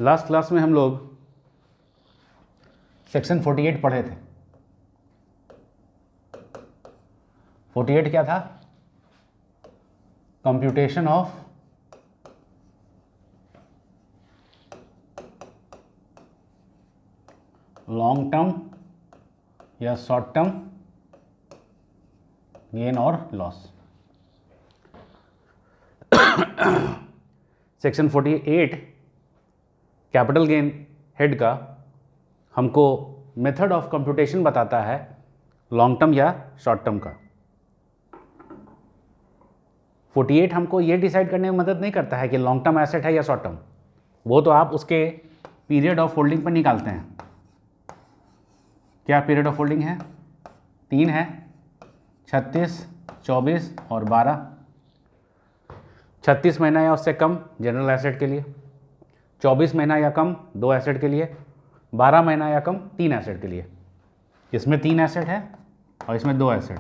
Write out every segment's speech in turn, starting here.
Last class में हम लोग सेक्शन 48 पढ़े थे। 48 क्या था? कंप्यूटेशन ऑफ लॉन्ग टर्म या शॉर्ट टर्म गेन और loss. Section 48 capital gain head का हमको मेथड ऑफ कंप्यूटेशन बताता है लॉन्ग टर्म या शॉर्ट टर्म का। 48 हमको ये डिसाइड करने में मदद नहीं करता है कि लॉन्ग टर्म एसेट है या शॉर्ट टर्म, वो तो आप उसके पीरियड ऑफ होल्डिंग पर निकालते हैं। क्या पीरियड ऑफ होल्डिंग है? 3 है, 36, 24 और 12। 36 महीना या उससे कम जनरल एसेट के लिए, 24 महीना या कम 2 एसेट के लिए, 12 महीना या कम 3 एसेट के लिए। इसमें 3 एसेट है और इसमें 2 एसेट।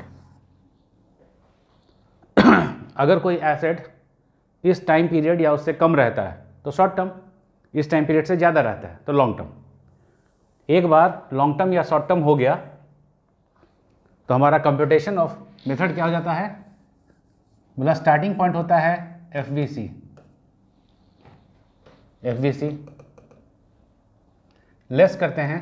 अगर कोई एसेट इस टाइम पीरियड या उससे कम रहता है तो शॉर्ट टर्म, इस टाइम पीरियड से ज़्यादा रहता है तो लॉन्ग टर्म। एक बार लॉन्ग टर्म या शॉर्ट टर्म हो गया तो हमारा कंप्यूटेशन ऑफ मेथड क्या हो जाता है? बोला स्टार्टिंग पॉइंट होता है एफवीसी। एफवीसी लेस करते हैं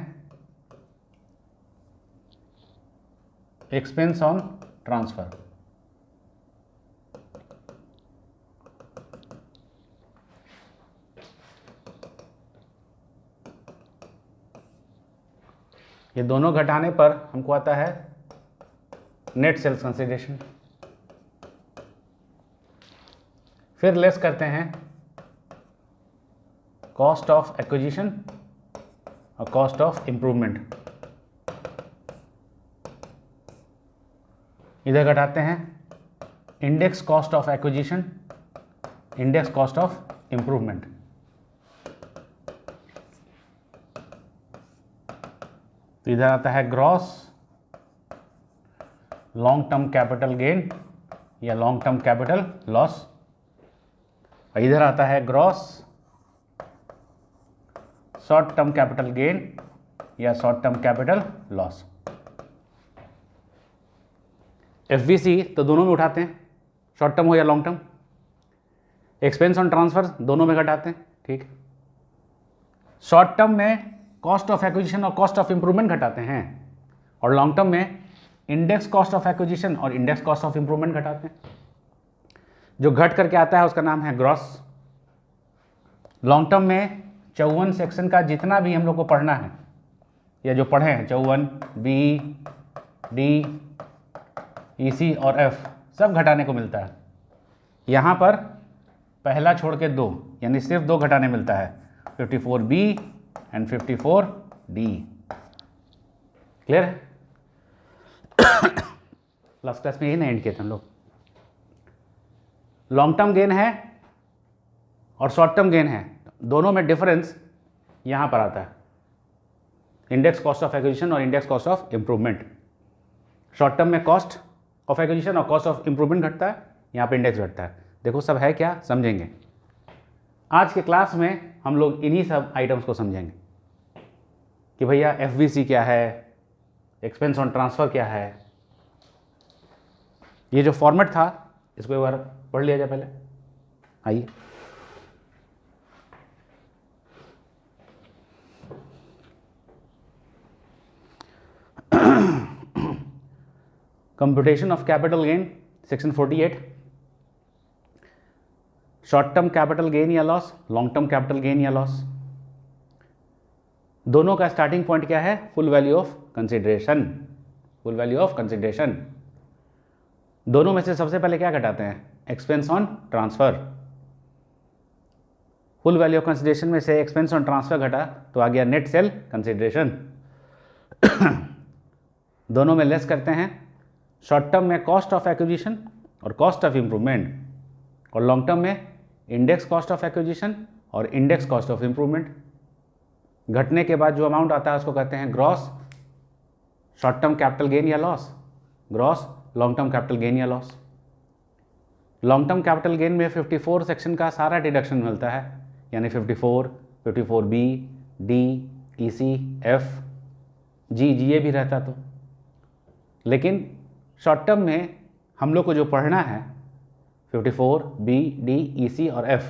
एक्सपेंस ऑन ट्रांसफर। ये दोनों घटाने पर हमको आता है नेट सेल्स कंसिडरेशन। फिर लेस करते हैं कॉस्ट ऑफ एक्विजिशन और कॉस्ट ऑफ इंप्रूवमेंट। इधर घटाते हैं index cost of acquisition, index cost of improvement. तो इधर आता है gross long term capital gain या लॉन्ग टर्म कैपिटल लॉस, और इधर आता है gross short term capital gain या शॉर्ट टर्म कैपिटल लॉस। एफवीसी तो दोनों में उठाते हैं, शॉर्ट टर्म हो या long term. Expense on transfer दोनों में घटाते हैं, ठीक। शॉर्ट टर्म में कॉस्ट ऑफ एक्विजिशन और कॉस्ट ऑफ इंप्रूवमेंट घटाते हैं, और लॉन्ग टर्म में इंडेक्स कॉस्ट ऑफ एक्विजिशन और इंडेक्स कॉस्ट ऑफ इंप्रूवमेंट घटाते हैं। जो घट करके आता है उसका नाम है ग्रॉस। लॉन्ग टर्म में 54 सेक्शन का जितना भी हम लोग को पढ़ना है या जो पढ़े हैं 54, बी, डी, ईसी और एफ सब घटाने को मिलता है। यहाँ पर पहला छोड़ के 2 यानी सिर्फ 2 घटाने मिलता है, 54B एंड 54D। क्लियर है? लास्ट क्लास में यही ना एंड किए थे हम लोग। लॉन्ग टर्म गेन है और शॉर्ट टर्म गेन है, दोनों में डिफरेंस यहाँ पर आता है, इंडेक्स कॉस्ट ऑफ एक्विजिशन और index cost of improvement. Short term में कॉस्ट ऑफ एक्विजिशन और कॉस्ट ऑफ इंप्रूवमेंट घटता है, यहाँ पे इंडेक्स घटता है। देखो सब है क्या, समझेंगे। आज के क्लास में हम लोग इन्हीं सब आइटम्स को समझेंगे कि भैया एफवीसी क्या है, एक्सपेंस ऑन ट्रांसफ़र क्या है। ये जो फॉर्मेट था इसको एक बार पढ़ लिया जाए पहले। आइए, computation of capital gain section 48। Short term capital gain या loss, long term capital gain या लॉस, दोनों का स्टार्टिंग पॉइंट क्या है? Full value of consideration. Full value of consideration. दोनों में से सबसे पहले क्या घटाते हैं? Expense on transfer. Full value of consideration में से एक्सपेंस ऑन ट्रांसफर घटा तो आ गया नेट सेल कंसिडरेशन। दोनों में लेस करते हैं, शॉर्ट टर्म में कॉस्ट ऑफ एक्विजिशन और कॉस्ट ऑफ इंप्रूवमेंट, और लॉन्ग टर्म में इंडेक्स कॉस्ट ऑफ एक्विजिशन और इंडेक्स कॉस्ट ऑफ इंप्रूवमेंट। घटने के बाद जो अमाउंट आता है उसको कहते हैं gross short term capital gain या loss, gross long term capital gain या loss. Long term capital gain में 54 सेक्शन का सारा डिडक्शन मिलता है, यानी 54, 54B, D, EC, F, G, GA भी रहता तो। लेकिन शॉर्ट टर्म में हम लोग को जो पढ़ना है 54B, D, EC और F,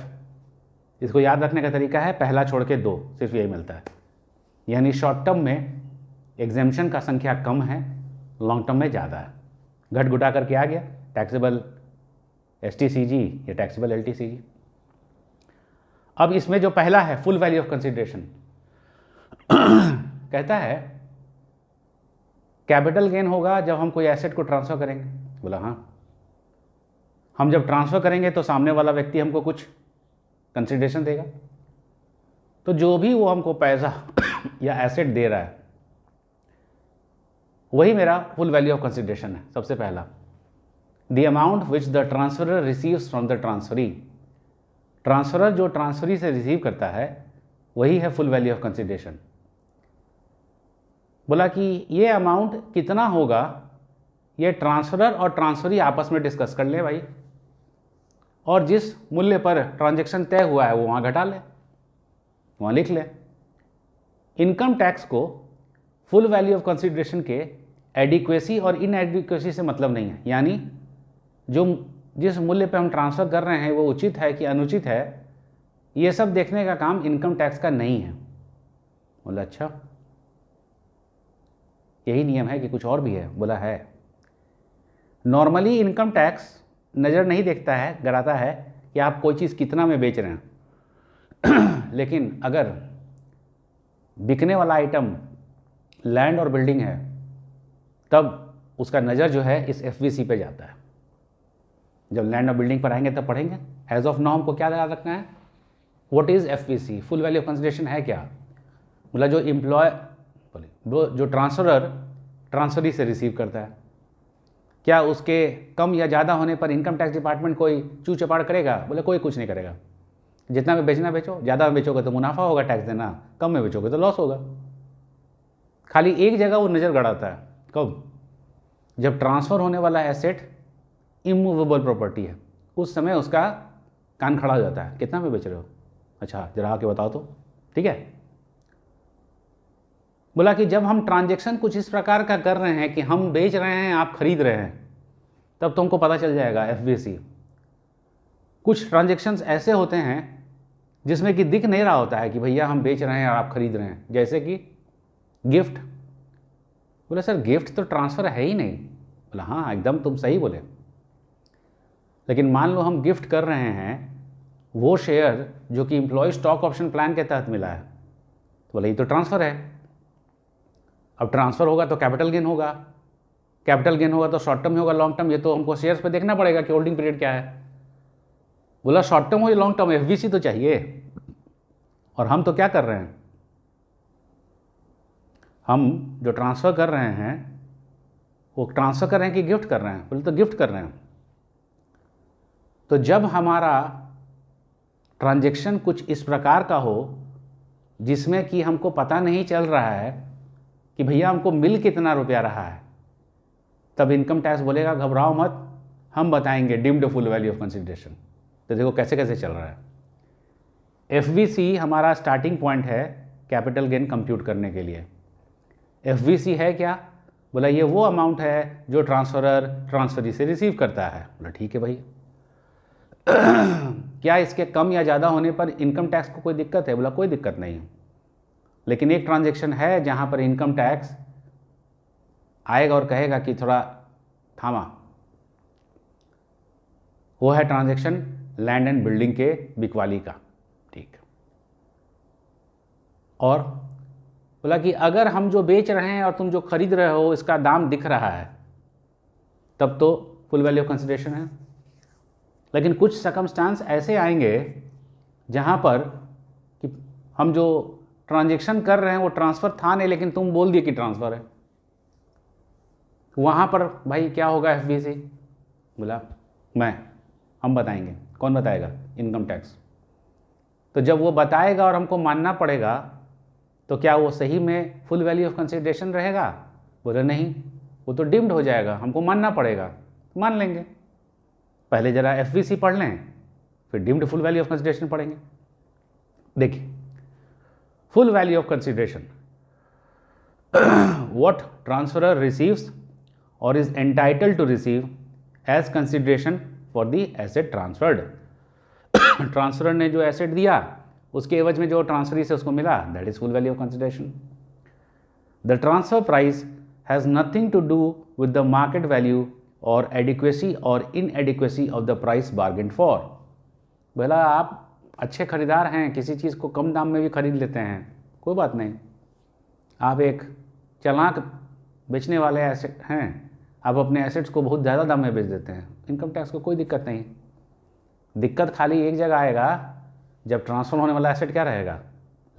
इसको याद रखने का तरीका है पहला छोड़ के 2, सिर्फ यही मिलता है। यानी शॉर्ट टर्म में एग्जेम्पशन का संख्या कम है, लॉन्ग टर्म में ज़्यादा है। घट घुटा करके आ गया टैक्सेबल STCG या टैक्सेबल LTCG। अब इसमें जो पहला है फुल वैल्यू ऑफ कंसिडरेशन कहता है कैपिटल गेन होगा जब हम कोई एसेट को ट्रांसफर करेंगे। बोला हाँ, हम जब ट्रांसफर करेंगे तो सामने वाला व्यक्ति हमको कुछ कंसिडरेशन देगा, तो जो भी वो हमको पैसा या एसेट दे रहा है वही मेरा फुल वैल्यू ऑफ कंसिडरेशन है। सबसे पहला, the amount which the transferor receives from the transferee. Transferor जो ट्रांसफरी से रिसीव करता है वही है फुल वैल्यू ऑफ कंसिडरेशन। बोला कि ये अमाउंट कितना होगा ये ट्रांसफरर और ट्रांसफरी आपस में डिस्कस कर ले भाई, और जिस मूल्य पर ट्रांजैक्शन तय हुआ है वो वहाँ घटा ले, वहाँ लिख ले। इनकम टैक्स को फुल वैल्यू ऑफ कंसिडरेशन के एडिक्वेसी और इनएडिक्वेसी से मतलब नहीं है, यानी जो जिस मूल्य पे हम ट्रांसफ़र कर रहे हैं वो उचित है कि अनुचित है, ये सब देखने का काम इनकम टैक्स का नहीं है। बोला अच्छा, यही नियम है कि कुछ और भी है? बोला है। नॉर्मली इनकम टैक्स नज़र नहीं देखता है, गराता है कि आप कोई चीज़ कितना में बेच रहे हैं लेकिन अगर बिकने वाला आइटम लैंड और बिल्डिंग है तब उसका नज़र जो है इस FVC पे जाता है। जब लैंड और बिल्डिंग पर आएंगे तब पढ़ेंगे। एज ऑफ नाउ हमको क्या याद रखना है, what is FVC, full value of consideration है क्या? बोला जो जो ट्रांसफरर ट्रांसफरी से रिसीव करता है, क्या उसके कम या ज़्यादा होने पर इनकम टैक्स डिपार्टमेंट कोई चू चपाड़ करेगा? बोले कोई कुछ नहीं करेगा। जितना में बेचना बेचो, ज़्यादा में बेचोगे तो मुनाफा होगा टैक्स देना, कम में बेचोगे तो लॉस होगा। खाली एक जगह वो नज़र गड़ाता है, कब? जब ट्रांसफ़र होने वाला एसेट इमूवेबल प्रॉपर्टी है, उस समय उसका कान खड़ा हो जाता है, कितना में बेच रहे हो? अच्छा जरा आके बताओ तो, ठीक है। बोला कि जब हम ट्रांजैक्शन कुछ इस प्रकार का कर रहे हैं कि हम बेच रहे हैं आप खरीद रहे हैं, तब तुमको पता चल जाएगा FVC। कुछ ट्रांजैक्शंस ऐसे होते हैं जिसमें कि दिख नहीं रहा होता है कि भैया हम बेच रहे हैं और आप खरीद रहे हैं, जैसे कि गिफ्ट। बोले सर गिफ्ट तो ट्रांसफ़र है ही नहीं। बोला हाँ एकदम तुम सही बोले, लेकिन मान लो हम गिफ्ट कर रहे हैं वो शेयर जो कि एम्प्लॉय स्टॉक ऑप्शन प्लान के तहत मिला है, तो बोले ये तो ट्रांसफ़र है। अब ट्रांसफ़र होगा तो कैपिटल गेन होगा, कैपिटल गेन होगा तो शॉर्ट टर्म में होगा लॉन्ग टर्म, ये तो हमको शेयर्स पे देखना पड़ेगा कि होल्डिंग पीरियड क्या है। बोला शॉर्ट टर्म हो या लॉन्ग टर्म, FVC तो चाहिए। और हम तो क्या कर रहे हैं, हम जो ट्रांसफ़र कर रहे हैं वो ट्रांसफ़र कर रहे हैं कि गिफ्ट कर रहे हैं? बोले तो गिफ्ट कर रहे हैं। तो जब हमारा ट्रांजैक्शन कुछ इस प्रकार का हो जिसमें कि हमको पता नहीं चल रहा है कि भैया हमको मिल कितना रुपया रहा है, तब इनकम टैक्स बोलेगा घबराओ मत, हम बताएंगे deemed full value of consideration. तो देखो कैसे कैसे चल रहा है। FVC हमारा स्टार्टिंग पॉइंट है कैपिटल गेन कंप्यूट करने के लिए। FVC है क्या? बोला ये वो अमाउंट है जो ट्रांसफरर ट्रांसफरी से रिसीव करता है। बोला ठीक है भाई क्या इसके कम या ज़्यादा होने पर इनकम टैक्स को कोई दिक्कत है? बोला कोई दिक्कत नहीं है, लेकिन एक ट्रांजैक्शन है जहाँ पर इनकम टैक्स आएगा और कहेगा कि थोड़ा थामा, वो है ट्रांजैक्शन लैंड एंड बिल्डिंग के बिकवाली का। ठीक, और बोला कि अगर हम जो बेच रहे हैं और तुम जो खरीद रहे हो इसका दाम दिख रहा है तब तो फुल वैल्यू ऑफ कंसिडरेशन है। लेकिन कुछ सर्कमस्टांस ऐसे आएंगे जहाँ पर कि हम जो ट्रांजैक्शन कर रहे हैं वो ट्रांसफ़र था नहीं, लेकिन तुम बोल दिए कि ट्रांसफ़र है, वहाँ पर भाई क्या होगा FVC? बोला हम बताएंगे। कौन बताएगा? Income tax. तो जब वो बताएगा और हमको मानना पड़ेगा तो क्या वो सही में फुल वैल्यू ऑफ कंसिडरेशन रहेगा? बोले नहीं, वो तो डिम्ड हो जाएगा, हमको मानना पड़ेगा। मान लेंगे, पहले ज़रा FVC पढ़ लें फिर deemed full value of consideration पढ़ेंगे। देखिए full value of consideration, what transferor receives or is entitled to receive as consideration for the asset transferred. Transferor ने जो एसेट दिया उसके एवज में जो ट्रांसफरी से उसको मिला, that is full value of consideration. The transfer price has nothing to do with the market value or adequacy or inadequacy of the price bargain for. बोला आप अच्छे खरीदार हैं, किसी चीज़ को कम दाम में भी खरीद लेते हैं, कोई बात नहीं. आप एक चालाक बेचने वाले एसेट हैं, आप अपने एसेट्स को बहुत ज़्यादा दाम में बेच देते हैं, इनकम टैक्स को कोई दिक्कत नहीं. दिक्कत खाली एक जगह आएगा जब ट्रांसफर होने वाला एसेट क्या रहेगा,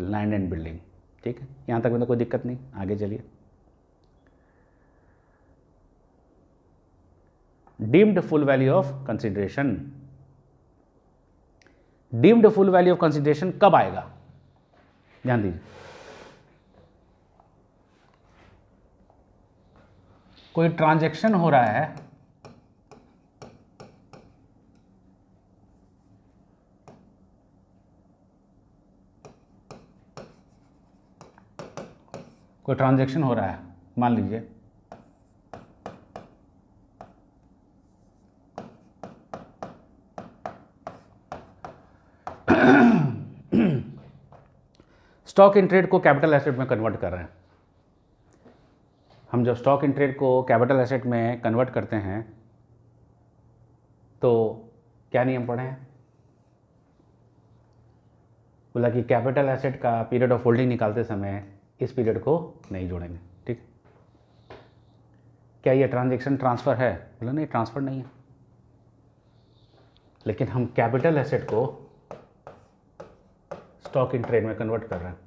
लैंड एंड बिल्डिंग. ठीक है, यहाँ तक मतलब कोई दिक्कत नहीं. आगे चलिए. Deemed full value of consideration. Deemed full value of consideration कब आएगा, ध्यान दीजिए. कोई ट्रांजैक्शन हो रहा है, कोई ट्रांजैक्शन हो रहा है, मान लीजिए स्टॉक इन ट्रेड को कैपिटल एसेट में कन्वर्ट कर रहे हैं. हम जब स्टॉक इन ट्रेड को कैपिटल एसेट में कन्वर्ट करते हैं तो क्या नियम पढ़े हैं, बोला कि कैपिटल एसेट का पीरियड ऑफ होल्डिंग निकालते समय इस पीरियड को नहीं जोड़ेंगे. ठीक, क्या ये ट्रांजैक्शन ट्रांसफ़र है, बोला नहीं ट्रांसफ़र नहीं है, लेकिन हम कैपिटल एसेट को स्टॉक इन ट्रेड में कन्वर्ट कर रहे हैं.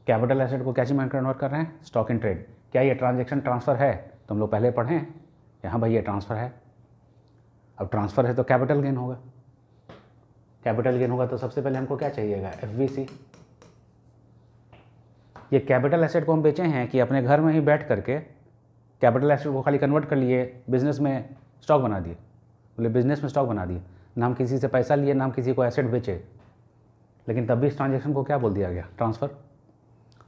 कैपिटल एसेट को क्या चीज़ में कन्वर्ट कर रहे हैं, स्टॉक इन ट्रेड. क्या ये ट्रांजैक्शन ट्रांसफ़र है, तो हम लोग पहले पढ़ें यहाँ भाई ये ट्रांसफ़र है. अब ट्रांसफ़र है तो कैपिटल गेन होगा. कैपिटल गेन होगा तो सबसे पहले हमको क्या चाहिएगा, एफवीसी. ये कैपिटल एसेट को हम बेचे हैं कि अपने घर में ही बैठ करके कैपिटल एसेट को खाली कन्वर्ट कर लिए, बिजनेस में स्टॉक बना दिए. बोले बिजनेस में स्टॉक बना दिए, ना हम किसी से पैसा लिए ना हम किसी को एसेट बेचे, लेकिन तब भी इस ट्रांजैक्शन को क्या बोल दिया गया, ट्रांसफ़र.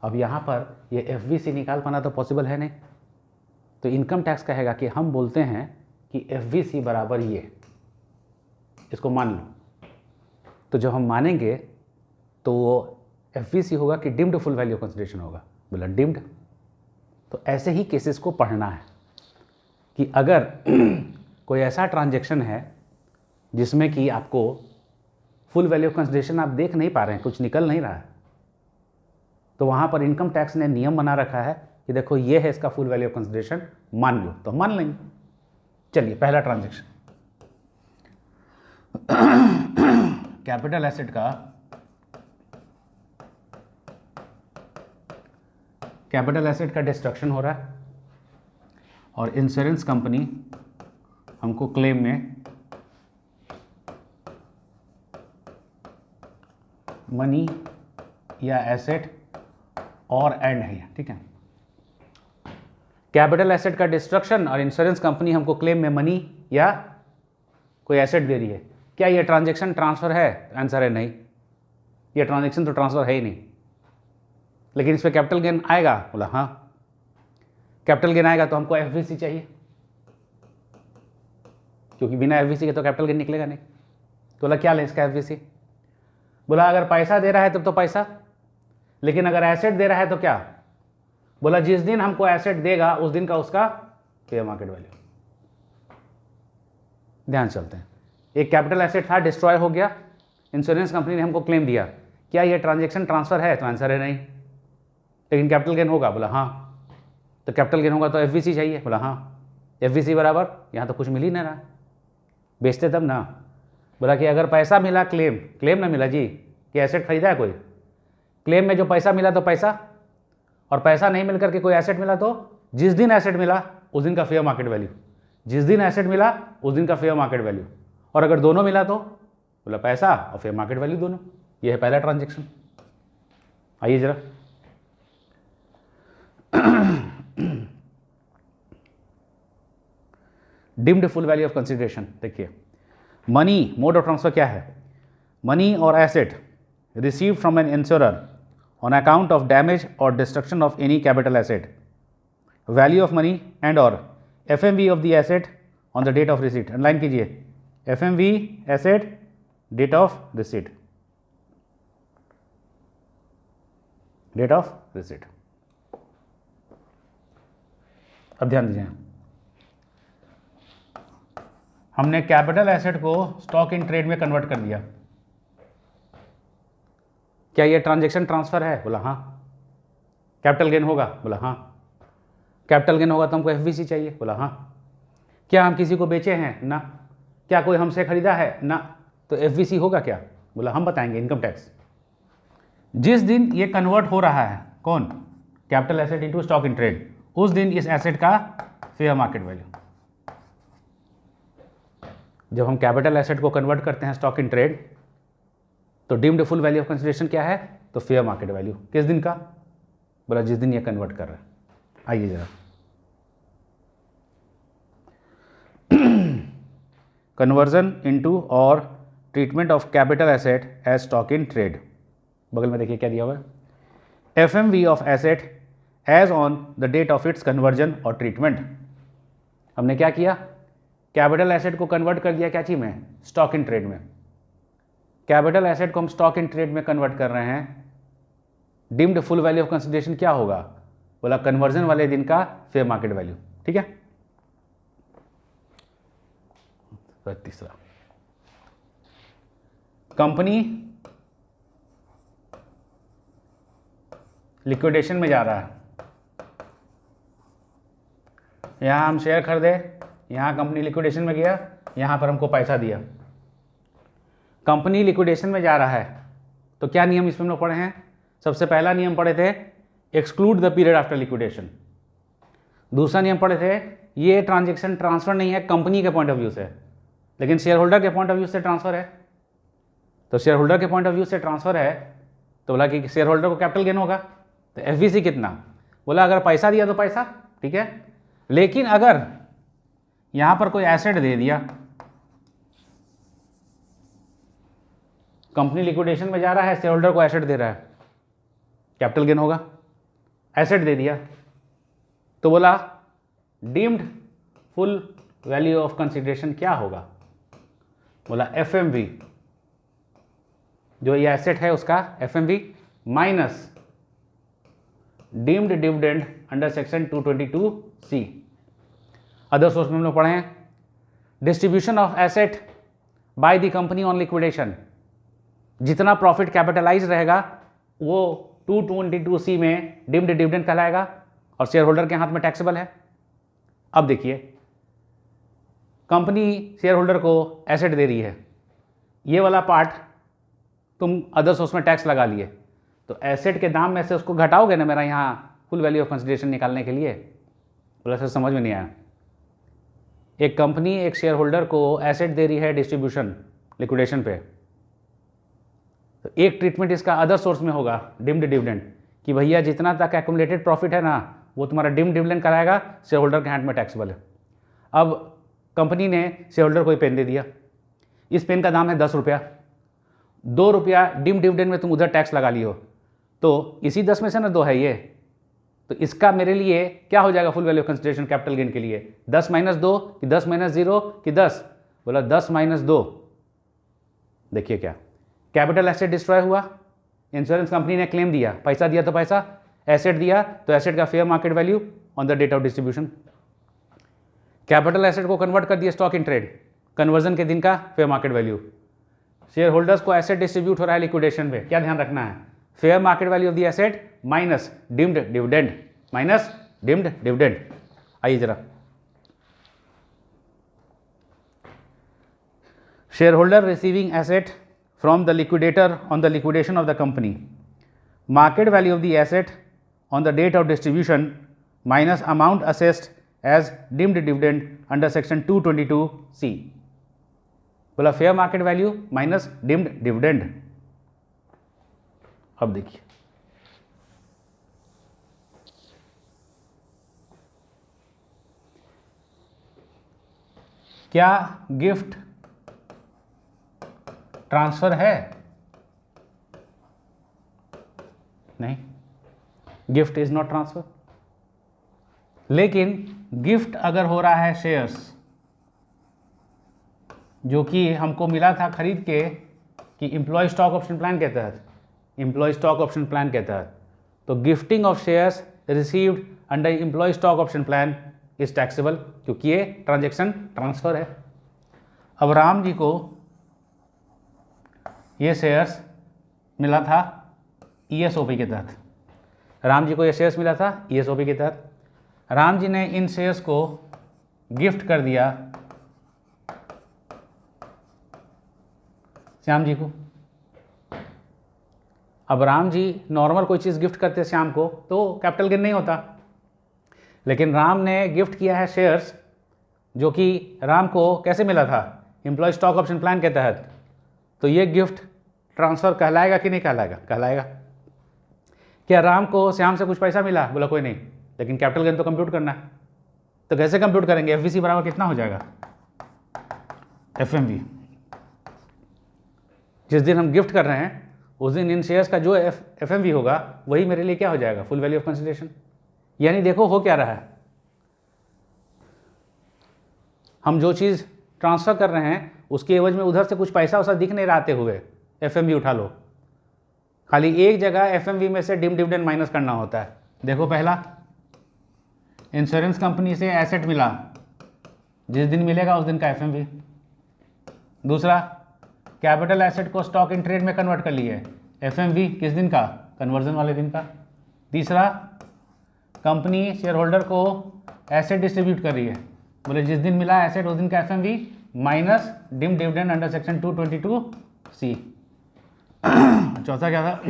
अब यहाँ पर ये एफवीसी निकाल पाना तो पॉसिबल है नहीं, तो इनकम टैक्स कहेगा कि हम बोलते हैं कि एफवीसी बराबर ये, इसको मान लो. तो जब हम मानेंगे तो वो एफवीसी होगा कि deemed full value of consideration होगा. बोला डिम्ड. तो ऐसे ही केसेस को पढ़ना है कि अगर कोई ऐसा ट्रांजैक्शन है जिसमें कि आपको फुल वैल्यू ऑफ कंसिडरेशन आप देख नहीं पा रहे हैं, कुछ निकल नहीं रहा है, तो वहाँ पर इनकम टैक्स ने नियम बना रखा है कि देखो ये है इसका फुल वैल्यू ऑफ कंसिडरेशन, मान लो, तो मान लेंगे. चलिए पहला ट्रांजैक्शन, कैपिटल एसेट का डिस्ट्रक्शन हो रहा है और इंश्योरेंस कंपनी हमको क्लेम में मनी या एसेट और एंड है. ठीक है, कैपिटल एसेट का डिस्ट्रक्शन और इंश्योरेंस कंपनी हमको क्लेम में मनी या कोई एसेट दे रही है. क्या ये ट्रांजैक्शन ट्रांसफ़र है, आंसर है नहीं. ये ट्रांजैक्शन तो ट्रांसफ़र है ही नहीं, लेकिन इस पर कैपिटल गेन आएगा. बोला हाँ, कैपिटल गेन आएगा तो हमको एफवीसी चाहिए, क्योंकि बिना एफवीसी के तो कैपिटल गेन निकलेगा नहीं. तो बोला क्या ले इसका एफवीसी. बोला अगर पैसा दे रहा है तब तो पैसा, लेकिन अगर एसेट दे रहा है तो क्या. बोला जिस दिन हमको एसेट देगा उस दिन का उसका फेयर मार्केट वैल्यू. ध्यान चलते हैं, एक कैपिटल एसेट था, डिस्ट्रॉय हो गया, इंश्योरेंस कंपनी ने हमको क्लेम दिया. क्या ये ट्रांजैक्शन ट्रांसफ़र है, तो आंसर है नहीं, लेकिन कैपिटल गेन होगा. बोला हाँ, तो कैपिटल गेन होगा तो एफवीसी चाहिए. बोला हाँ, एफवीसी बराबर, यहाँ तो कुछ मिल ही नहीं रहा, बेचते तब ना. बोला कि अगर पैसा मिला, क्लेम ना मिला जी, कि एसेट खरीदा है कोई, क्लेम में जो पैसा मिला तो पैसा, और पैसा नहीं मिल करके कोई एसेट मिला तो जिस दिन एसेट मिला उस दिन का फेयर मार्केट वैल्यू, जिस दिन एसेट मिला उस दिन का फेयर मार्केट वैल्यू. और अगर दोनों मिला तो बोला पैसा और फेयर मार्केट वैल्यू दोनों. ये है पहला ट्रांजैक्शन. आइए जरा, deemed full value of consideration. देखिए, मनी मोड ऑफ ट्रांसफर क्या है, मनी और asset received from an insurer on account of damage or destruction of any capital asset, value of money and or FMV of the asset on the date of receipt. Underline कीजिए, FMV asset date of receipt, date of receipt. अब ध्यान दीजिए, हमने capital asset को stock in trade में convert कर दिया. क्या ये ट्रांजैक्शन ट्रांसफर है? बोला हाँ. कैपिटल गेन होगा? बोला हाँ. कैपिटल गेन होगा तो हमको एफवीसी चाहिए? बोला हाँ. क्या हम किसी को बेचे हैं? ना. क्या कोई हमसे खरीदा है? ना. तो एफवीसी होगा क्या? बोला हम बताएंगे, इनकम टैक्स. जिस दिन ये कन्वर्ट हो रहा है, कौन? Capital asset into stock in trade, उस दिन इस एसेट का फेयर मार्केट वैल्यू. जब हम कैपिटल एसेट को कन्वर्ट करते हैं स्टॉक इन ट्रेड, तो deemed full value of consideration क्या है? तो फेयर मार्केट वैल्यू. किस दिन का? बोला जिस दिन ये कन्वर्ट कर रहा है. आइए जरा, conversion into or treatment of capital asset as stock in trade. बगल में देखिए क्या दिया हुआ है, FMV of asset as on the date of its conversion or treatment. हमने क्या किया? कैपिटल एसेट को कन्वर्ट कर दिया क्या चीज में? स्टॉक इन ट्रेड में. कैपिटल एसेट को हम स्टॉक इन ट्रेड में कन्वर्ट कर रहे हैं. Deemed full value of consideration क्या होगा? बोला कन्वर्जन वाले दिन का फेयर मार्केट वैल्यू. ठीक है. तीसरा, कंपनी लिक्विडेशन में जा रहा है. यहां हम शेयर खरीदे, यहां कंपनी लिक्विडेशन में गया, यहां पर हमको पैसा दिया. कंपनी लिक्विडेशन में जा रहा है तो क्या नियम इसमें हम लोग पढ़े हैं? सबसे पहला नियम पढ़े थे exclude the period after liquidation. दूसरा नियम पढ़े थे ये ट्रांजैक्शन ट्रांसफर नहीं है कंपनी के पॉइंट ऑफ व्यू से, लेकिन शेयर होल्डर के पॉइंट ऑफ व्यू से ट्रांसफर है. तो शेयर होल्डर के पॉइंट ऑफ व्यू से ट्रांसफर है तो बोला कि शेयर होल्डर को कैपिटल गेन होगा. तो एफवीसी कितना? बोला अगर पैसा दिया तो पैसा, ठीक है. लेकिन अगर यहां पर कोई एसेट दे दिया, कंपनी लिक्विडेशन में जा रहा है, शेयर होल्डर को एसेट दे रहा है, कैपिटल गेन होगा. एसेट दे दिया तो बोला deemed full value of consideration क्या होगा? बोला एफएमवी, जो ये एसेट है उसका FMV minus deemed dividend under section 222C. Other source में हम लोग पढ़े हैं distribution of asset by the company on liquidation. जितना प्रॉफिट कैपिटलाइज रहेगा वो 222C में डीम्ड डिविडेंड कहलाएगा और शेयर होल्डर के हाथ में टैक्सेबल है. अब देखिए, कंपनी शेयर होल्डर को एसेट दे रही है, ये वाला पार्ट तुम अदर सोर्स में टैक्स लगा लिए, तो एसेट के दाम में से उसको घटाओगे ना मेरा यहाँ फुल वैल्यू ऑफ कंसिडरेशन निकालने के लिए. बोला सर समझ में नहीं आया. एक कंपनी एक शेयर होल्डर को एसेट दे रही है डिस्ट्रीब्यूशन लिक्विडेशन पे, तो एक ट्रीटमेंट इसका अदर सोर्स में होगा डिम्ड डिविडेंड, कि भैया जितना तक एक्युमुलेटेड प्रॉफिट है ना वो तुम्हारा डिम्ड डिविडेंड कराएगा, शेयर होल्डर के हैंड में टैक्सेबल है. अब कंपनी ने शेयर होल्डर को पेन दे दिया, इस पेन का दाम है 10 रुपया, 2 रुपया डिम्ड डिविडेंड में तुम उधर टैक्स लगा लियो, तो इसी 10 में से ना 2 है ये, तो इसका मेरे लिए क्या हो जाएगा full value of consideration capital gain के लिए? 10 माइनस 2 कि 10 माइनस 0 कि 10? बोला 10 माइनस 2. देखिए क्या कैपिटल एसेट डिस्ट्रॉय हुआ, इंश्योरेंस कंपनी ने क्लेम दिया, पैसा दिया तो पैसा, एसेट दिया तो एसेट का fair market value on the date of distribution. Capital asset को कन्वर्ट कर दिया स्टॉक इन ट्रेड, कन्वर्जन के दिन का fair market value. Shareholders को एसेट डिस्ट्रीब्यूट हो रहा है लिक्विडेशन पे, क्या ध्यान रखना है? Fair market value of the asset minus deemed dividend, minus deemed dividend. आइए जरा, shareholder receiving asset from the liquidator on the liquidation of the company, market value of the asset on the date of distribution minus amount assessed as deemed dividend under section 222C. बोला fair market value minus deemed dividend. अब देखिए क्या gift transfer है? नहीं, gift is not transfer. लेकिन gift अगर हो रहा है शेयर्स जो कि हमको मिला था खरीद के कि एम्प्लॉय स्टॉक ऑप्शन प्लान के तहत, एम्प्लॉय स्टॉक ऑप्शन प्लान के तहत, तो gifting of shares received under employee stock option plan is taxable, क्योंकि ये ट्रांजैक्शन ट्रांसफर है। अब राम जी को ये शेयर्स मिला था ईएसओपी के तहत, राम जी को ये शेयर्स मिला था ईएसओपी के तहत। राम जी ने इन शेयर्स को गिफ्ट कर दिया श्याम जी को। अब राम जी नॉर्मल कोई चीज़ गिफ्ट करते श्याम को तो कैपिटल गेन नहीं होता, लेकिन राम ने गिफ्ट किया है शेयर्स जो कि राम को कैसे मिला था, एम्प्लॉय स्टॉक ऑप्शन प्लान के तहत, तो ये गिफ्ट ट्रांसफ़र कहलाएगा कि नहीं कहलाएगा? कहलाएगा। क्या राम को श्याम से कुछ पैसा मिला? बोला कोई नहीं, लेकिन कैपिटल गेन तो कंप्यूट करना है। तो कैसे कंप्यूट करेंगे? एफवीसी बराबर कितना हो जाएगा? एफएमवी। जिस दिन हम गिफ्ट कर रहे हैं उस दिन इन शेयर्स का जो एफएमवी होगा वही मेरे लिए क्या हो जाएगा? Full value of consideration. यानी देखो हो क्या रहा है, हम जो चीज़ ट्रांसफ़र कर रहे हैं उसके एवज में उधर से कुछ पैसा वैसा दिख नहीं रहते हुए एफएमवी उठा लो, खाली एक जगह एफएमवी में से डिविडेंड माइनस करना होता है। देखो पहला, इंश्योरेंस कंपनी से एसेट मिला, जिस दिन मिलेगा उस दिन का एफएमवी। दूसरा, कैपिटल एसेट को स्टॉक इन ट्रेड में कन्वर्ट कर लिए, एफएमवी किस दिन का? कन्वर्जन वाले दिन का। तीसरा, कंपनी शेयर होल्डर को एसेट डिस्ट्रीब्यूट कर रही है, बोले जिस दिन मिला एसेट उस दिन का FMV minus dim dividend under section 222C। चौथा क्या था?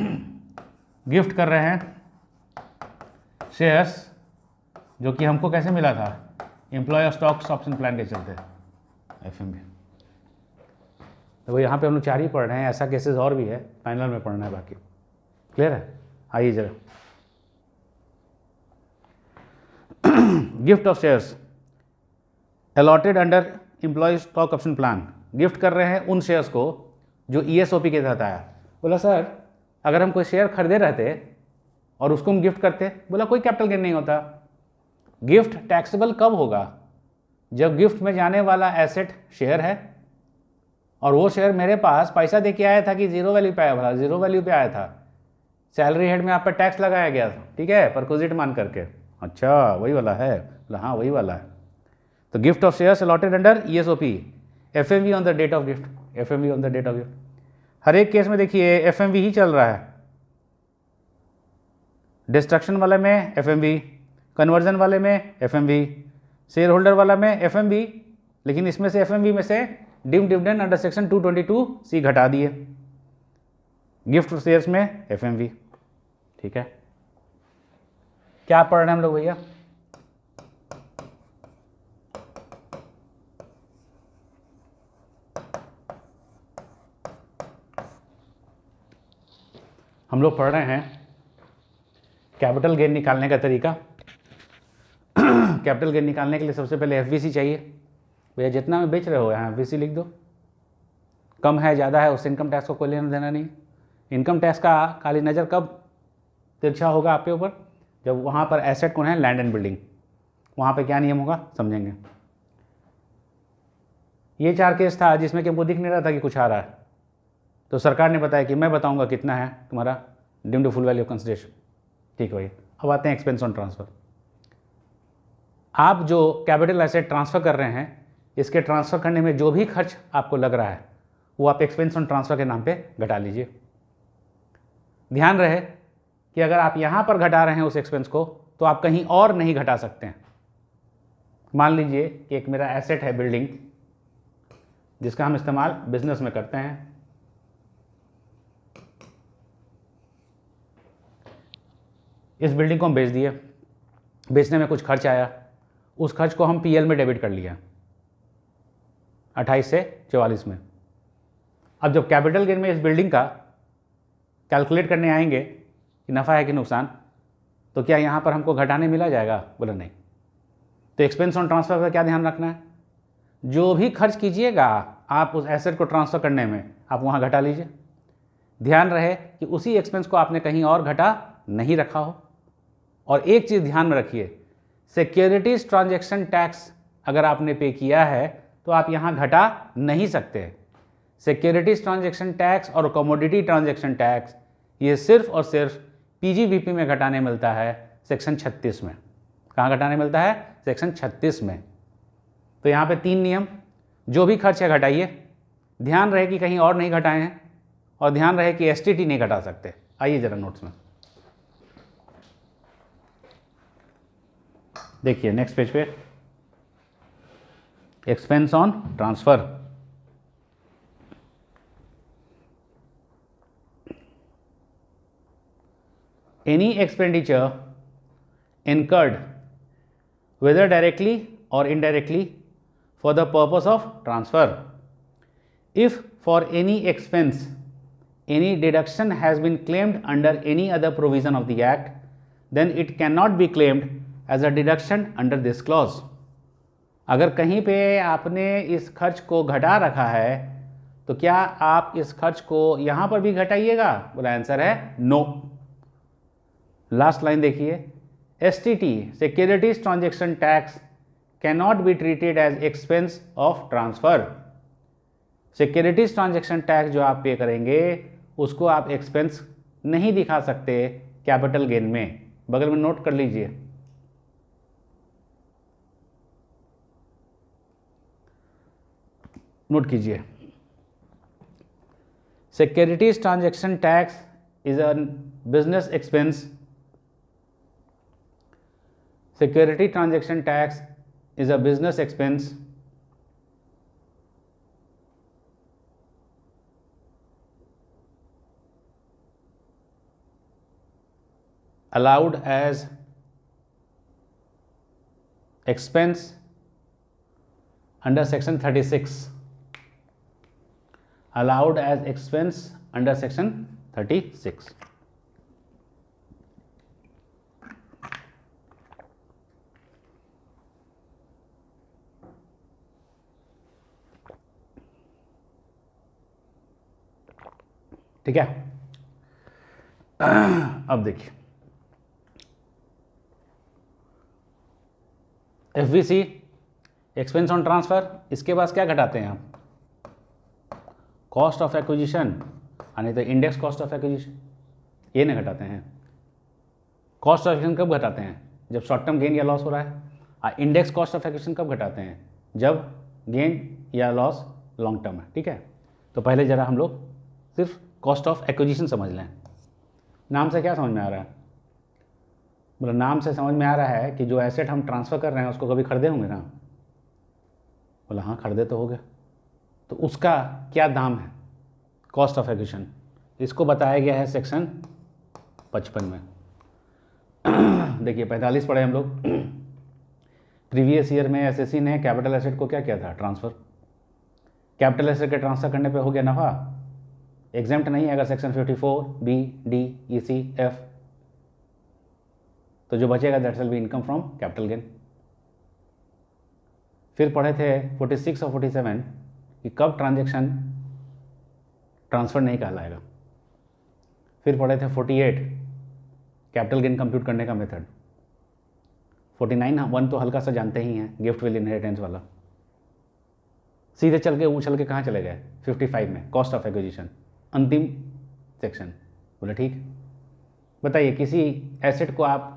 गिफ्ट कर रहे हैं शेयर्स जो कि हमको कैसे मिला था? एम्प्लॉय स्टॉक्स ऑप्शन प्लान के चलते, एफएमवी। तो वो यहाँ पे हम लोग 4 ही पढ़ रहे हैं, ऐसा केसेस और भी है, फाइनल में पढ़ना है बाकी। क्लियर है? आइए जरा, gift of shares allotted under employee stock option plan. Gift कर रहे हैं उन शेयर्स को जो ईएसओपी के तहत आया। बोला सर अगर हम कोई शेयर खरीदे रहते और उसको हम गिफ्ट करते, बोला कोई कैपिटल गेन नहीं होता। गिफ्ट टैक्सेबल कब होगा? जब गिफ्ट में जाने वाला एसेट शेयर है और वो शेयर मेरे पास पैसा दे के आया था कि जीरो वैल्यू पे आया, भला जीरो वैल्यू पे आया था, सैलरी हेड में आप पर टैक्स लगाया गया था, ठीक है, परक्विजिट मान करके। अच्छा वही वाला है? बोला हाँ वही वाला है। तो gift of shares allotted under ESOP, FMV on the date of gift, FMV on the date of gift. हर एक केस में देखिए एफएमवी ही चल रहा है। डिस्ट्रक्शन वाले में एफएमवी, कन्वर्जन वाले में एफएमवी, शेयर होल्डर वाला में एफएमवी, लेकिन इसमें से एफएमवी में से dim dividend under section 222C घटा दिए, गिफ्ट शेयर्स में एफएमवी। ठीक है, क्या पढ़ रहे हैं हम लोग भैया? हम लोग पढ़ रहे हैं कैपिटल गेन निकालने का तरीका। कैपिटल गेन निकालने के लिए सबसे पहले एफवीसी चाहिए। भैया जितना में बेच रहे हो यहाँ एफवीसी लिख दो, कम है ज़्यादा है उससे इनकम टैक्स को कोई लेना देना नहीं। इनकम टैक्स का काली नज़र कब तिरछा होगा आपके ऊपर? जब वहाँ पर एसेट कौन है? Land and building. वहाँ पे क्या नियम होगा समझेंगे। ये 4 केस था जिसमें कि हमको दिख नहीं रहा था कि कुछ आ रहा है, तो सरकार ने बताया कि मैं बताऊंगा कितना है तुम्हारा deemed full value of consideration. ठीक है भैया, अब आते हैं एक्सपेंस ऑन ट्रांसफ़र। आप जो कैपिटल एसेट ट्रांसफ़र कर रहे हैं, इसके ट्रांसफ़र करने में जो भी खर्च आपको लग रहा है वो आप एक्सपेंस ऑन ट्रांसफ़र के नाम पे घटा लीजिए। ध्यान रहे कि अगर आप यहाँ पर घटा रहे हैं उस एक्सपेंस को तो आप कहीं और नहीं घटा सकते हैं। मान लीजिए कि एक मेरा एसेट है बिल्डिंग, जिसका हम इस्तेमाल बिजनेस में करते हैं। इस बिल्डिंग को हम बेच दिए, बेचने में कुछ खर्च आया, उस खर्च को हम पीएल में डेबिट कर लिया 28 से 44 में। अब जब कैपिटल गेन में इस बिल्डिंग का कैलकुलेट करने आएंगे कि नफ़ा है कि नुकसान, तो क्या यहाँ पर हमको घटाने मिला जाएगा? बोला नहीं। तो एक्सपेंस ऑन ट्रांसफ़र का क्या ध्यान रखना है? जो भी खर्च कीजिएगा आप उस एसेट को ट्रांसफ़र करने में, आप वहाँ घटा लीजिए। ध्यान रहे कि उसी एक्सपेंस को आपने कहीं और घटा नहीं रखा हो। और एक चीज़ ध्यान में रखिए, सिक्योरिटीज ट्रांजैक्शन टैक्स अगर आपने पे किया है तो आप यहाँ घटा नहीं सकते। सिक्योरिटीज ट्रांजैक्शन टैक्स और कमोडिटी ट्रांजैक्शन टैक्स ये सिर्फ और सिर्फ पीजीबीपी में घटाने मिलता है, सेक्शन 36 में। कहाँ घटाने मिलता है? सेक्शन 36 में। तो यहाँ पे 3 नियम, जो भी खर्च है घटाइए, ध्यान रहे कि कहीं और नहीं घटाए हैं, और ध्यान रहे कि एसटीटी नहीं घटा सकते। आइए जरा नोट्स में देखिए, नेक्स्ट पेज पे expense on transfer. Any expenditure incurred whether directly or indirectly for the purpose of transfer. If for any expense any deduction has been claimed under any other provision of the act, then it cannot be claimed as a deduction under this clause. अगर कहीं पे आपने इस खर्च को घटा रखा है तो क्या आप इस खर्च को यहां पर भी घटाइएगा? बोला आंसर है नो। लास्ट लाइन देखिए, STT Securities Transaction Tax cannot be treated as expense of transfer. Securities Transaction Tax जो आप पे करेंगे उसको आप एक्सपेंस नहीं दिखा सकते कैपिटल गेन में। बगल में नोट कर लीजिए, नोट कीजिए, Securities Transaction Tax is a business expense. Security transaction tax is a business expense allowed as expense under section 36, allowed as expense under section 36. ठीक है, अब देखिए, एफवीसी एक्सपेंस ऑन ट्रांसफर, इसके पास क्या घटाते हैं आप? कॉस्ट ऑफ एक्विजिशन, यानी तो इंडेक्स कॉस्ट ऑफ एक्विजिशन, ये नहीं घटाते हैं। कॉस्ट ऑफ एक्विजिशन कब घटाते हैं? जब शॉर्ट टर्म गेन या लॉस हो रहा है। इंडेक्स कॉस्ट ऑफ एक्विजिशन कब घटाते हैं? जब गेन या लॉस लॉन्ग टर्म है। ठीक है, तो पहले जरा हम लोग सिर्फ कॉस्ट ऑफ एक्विजिशन समझ लें। नाम से क्या समझ में आ रहा है? मतलब नाम से समझ में आ रहा है कि जो एसेट हम ट्रांसफ़र कर रहे हैं उसको कभी खरीदे होंगे ना? बोला हाँ खरीदे तो हो गए, तो उसका क्या दाम है? Cost of acquisition. इसको बताया गया है सेक्शन 55 में। देखिए 45 पढ़े हम लोग। प्रीवियस ईयर में एसएससी ने कैपिटल एसेट को क्या किया था? ट्रांसफ़र। कैपिटल एसेट के ट्रांसफ़र करने पे हो गया नफ़ा, एग्जेम्प्ट नहीं है अगर section 54 B D E C F, तो जो बचेगा that will be income from capital gain. फिर पढ़े थे 46 और 47 कि कब ट्रांजैक्शन ट्रांसफ़र नहीं कहलाएगा। फिर पढ़े थे 48 कैपिटल गेन कंप्यूट करने का मेथड। 49 1 तो हल्का सा जानते ही हैं, गिफ्ट विल इनहेरिटेंस वाला। सीधे चल के उछल के कहाँ चले गए? 55 में कॉस्ट ऑफ एक्विजिशन, अंतिम सेक्शन। बोले ठीक, बताइए किसी एसेट को आप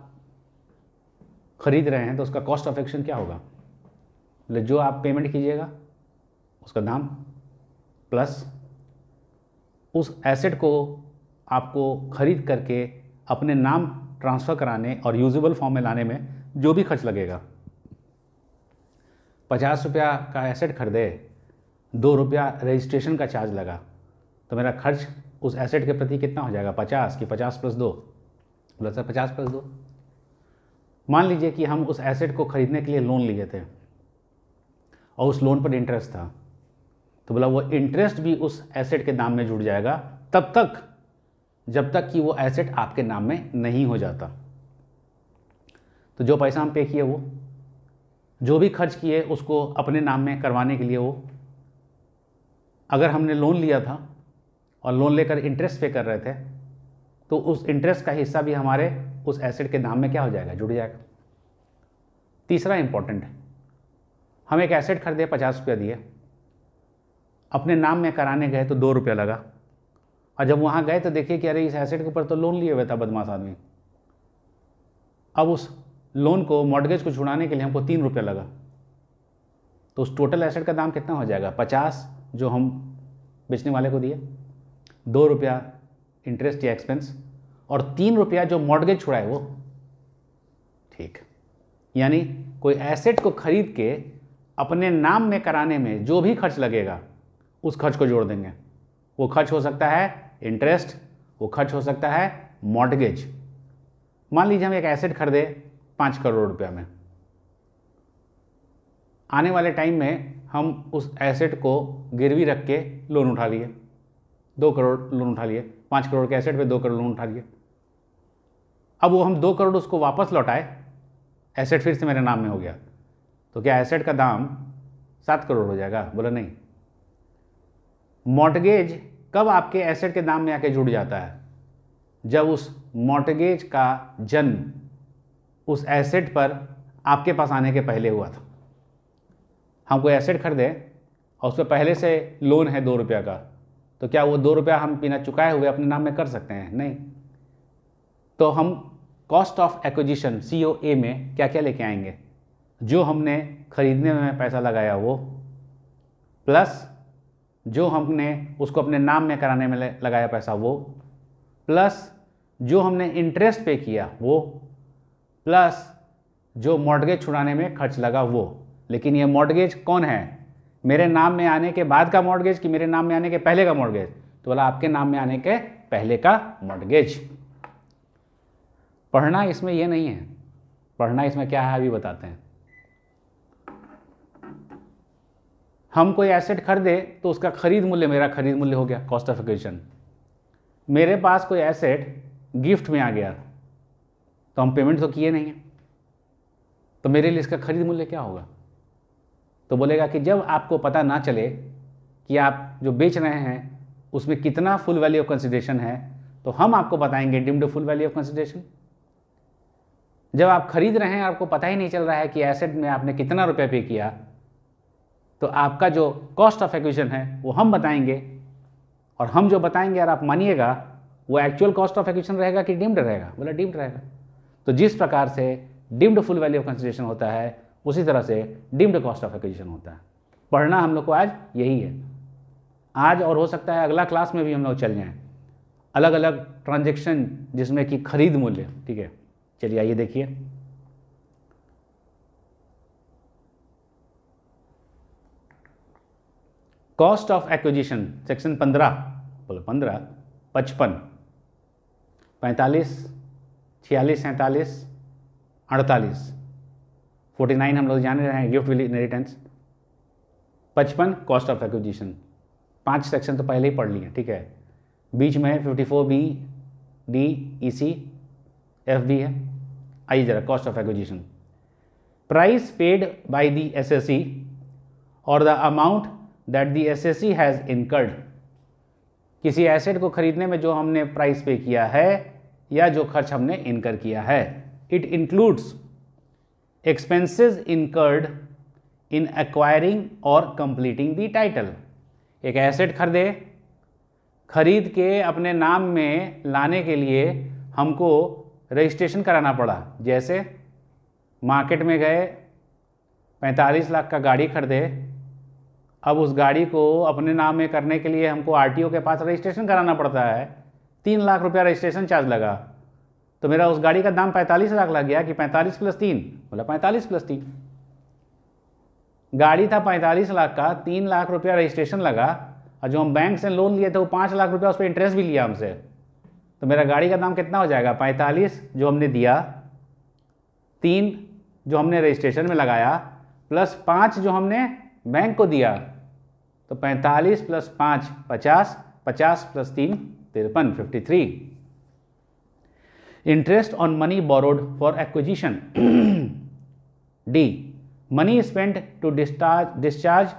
खरीद रहे हैं तो उसका कॉस्ट ऑफ एक्विजिशन क्या होगा? बोले जो आप पेमेंट कीजिएगा उसका दाम प्लस उस एसेट को आपको खरीद करके अपने नाम ट्रांसफ़र कराने और यूजेबल फॉर्म में लाने में जो भी खर्च लगेगा। 50 रुपया का एसेट खरीदे, 2 रुपया रजिस्ट्रेशन का चार्ज लगा, तो मेरा खर्च उस एसेट के प्रति कितना हो जाएगा? 50 कि 50 + 2? बोला सर 50 + 2। मान लीजिए कि हम उस एसेट को खरीदने के लिए लोन लिए थे और उस लोन पर इंटरेस्ट था, तो बोला वो इंटरेस्ट भी उस एसेट के दाम में जुड़ जाएगा तब तक जब तक कि वो एसेट आपके नाम में नहीं हो जाता। तो जो पैसा हम पे किए, वो जो भी खर्च किए उसको अपने नाम में करवाने के लिए, वो अगर हमने लोन लिया था और लोन लेकर इंटरेस्ट पे कर रहे थे तो उस इंटरेस्ट का हिस्सा भी हमारे उस एसेट के दाम में क्या हो जाएगा, जुड़ जाएगा। तीसरा इंपॉर्टेंट है, हम एक एसेट खरीदे, 50 रुपया दिए, अपने नाम में कराने गए तो 2 रुपया लगा, और जब वहाँ गए तो देखिए कि अरे इस एसेट के ऊपर तो लोन लिए हुए था बदमाश आदमी, अब उस लोन को, मॉर्गेज को छुड़ाने के लिए हमको 3 रुपया लगा, तो उस टोटल एसेट का दाम कितना हो जाएगा, 50 जो हम बेचने वाले को दिए, 2 रुपया इंटरेस्ट या एक्सपेंस, और 3 रुपया जो मॉर्गेज छुड़ाए वो। ठीक, यानी कोई एसेट को खरीद के अपने नाम में कराने में जो भी खर्च लगेगा उस खर्च को जोड़ देंगे। वो खर्च हो सकता है इंटरेस्ट, वो खर्च हो सकता है मॉर्गेज। मान लीजिए हम एक एसेट खरीदे 5 करोड़ रुपया में, आने वाले टाइम में हम उस एसेट को गिरवी रख के लोन उठा लिए, 2 करोड़ लोन उठा लिए, 5 करोड़ के एसेट पे 2 करोड़ लोन उठा लिए। अब वो हम 2 करोड़ उसको वापस लौटाए, एसेट फिर से मेरे नाम में हो गया, तो क्या एसेट का दाम 7 करोड़ हो जाएगा? बोला नहीं। मॉर्गेज कब आपके एसेट के दाम में आके जुड़ जाता है? जब उस मॉर्गेज का जन्म उस एसेट पर आपके पास आने के पहले हुआ था। हम कोई एसेट खरीदे और उस पर पहले से लोन है 2 रुपया का, तो क्या वो 2 रुपया हम बिना चुकाए हुए अपने नाम में कर सकते हैं? नहीं। तो हम कॉस्ट ऑफ एक्विजिशन COA में क्या क्या लेके आएंगे? जो हमने खरीदने में पैसा लगाया वो, प्लस जो हमने उसको अपने नाम में कराने में लगाया पैसा वो, प्लस जो हमने इंटरेस्ट पे किया वो, प्लस जो मॉर्गेज छुड़ाने में खर्च लगा वो। लेकिन ये मॉर्गेज कौन है? मेरे नाम में आने के बाद का मॉर्गेज कि मेरे नाम में आने के पहले का मॉर्गेज? तो बोला आपके नाम में आने के पहले का मॉर्गेज। पढ़ना इसमें ये नहीं है, पढ़ना इसमें क्या है अभी बताते हैं। हम कोई एसेट खरीदे तो उसका खरीद मूल्य मेरा खरीद मूल्य हो गया, कॉस्ट ऑफ एक्विजिशन। मेरे पास कोई एसेट गिफ्ट में आ गया तो हम पेमेंट तो किए नहीं है, तो मेरे लिए इसका खरीद मूल्य क्या होगा? तो बोलेगा कि जब आपको पता ना चले कि आप जो बेच रहे हैं उसमें कितना फुल वैल्यू ऑफ कंसिडरेशन है, तो हम आपको बताएंगे deemed full value of consideration. जब आप खरीद रहे हैं आपको पता ही नहीं चल रहा है कि एसेट में आपने कितना रुपया पे किया, तो आपका जो कॉस्ट ऑफ एक्विजिशन है वो हम बताएंगे, और हम जो बताएंगे और आप मानिएगा वो एक्चुअल कॉस्ट ऑफ एक्विजिशन रहेगा कि डीम्ड रहेगा? बोला डीम्ड रहेगा। तो जिस प्रकार से deemed full value of consideration होता है उसी तरह से डीम्ड कॉस्ट ऑफ एक्विजिशन होता है। पढ़ना हम लोग को आज यही है, आज, और हो सकता है अगला क्लास में भी हम लोग चल जाएं अलग अलग ट्रांजैक्शन जिसमें कि खरीद मूल्य। ठीक है, चलिए आइए देखिए। कॉस्ट ऑफ एक्विजिशन सेक्शन 15, बोलो 15, 55, 45, 46, 47, 48, 49 हम लोग जान रहे हैं gift will inheritance, 55 cost of acquisition. 5 section तो पहले ही पढ़ लिए, ठीक है। बीच में 54B, D, EC, FB है। आइए जरा, cost of acquisition, price paid by the assessee और the amount that the assessee has incurred. किसी एसेट को खरीदने में जो हमने प्राइस पे किया है या जो खर्च हमने इनकर किया है। It includes expenses incurred in acquiring और कंप्लीटिंग द टाइटल। एक एसेट खरीद के अपने नाम में लाने के लिए हमको रजिस्ट्रेशन कराना पड़ा। जैसे मार्केट में गए, 45 लाख का गाड़ी खरीदे, अब उस गाड़ी को अपने नाम में करने के लिए हमको आरटीओ के पास रजिस्ट्रेशन कराना पड़ता है। 3 लाख रुपया रजिस्ट्रेशन चार्ज लगा, तो मेरा उस गाड़ी का दाम 45 लाख लग गया कि 45 + 3? बोला 45 + 3। गाड़ी था 45 लाख का, 3 लाख रुपया रजिस्ट्रेशन लगा, और जो हम बैंक से लोन लिए थे वो 5 लाख रुपया उस पर इंटरेस्ट भी लिया हमसे, तो मेरा गाड़ी का दाम कितना हो जाएगा? 45 जो हमने दिया, 3 जो हमने रजिस्ट्रेशन में लगाया, प्लस 5 जो हमने बैंक को दिया, तो 45 + 5 50, 50 + 3 53, 53। Interest on money borrowed for acquisition. D, money spent to discharge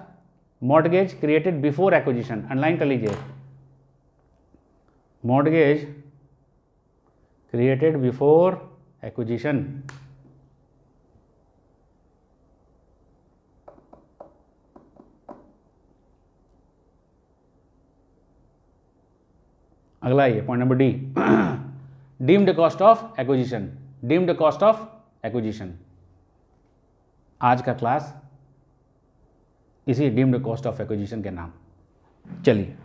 mortgage created before acquisition. Underline कर लीजिए, मॉर्गेज क्रिएटेड बिफोर एक्विजिशन। अगला ये point number D, deemed cost of acquisition. Deemed cost of acquisition, आज का class इसी deemed cost of acquisition के नाम। चलिए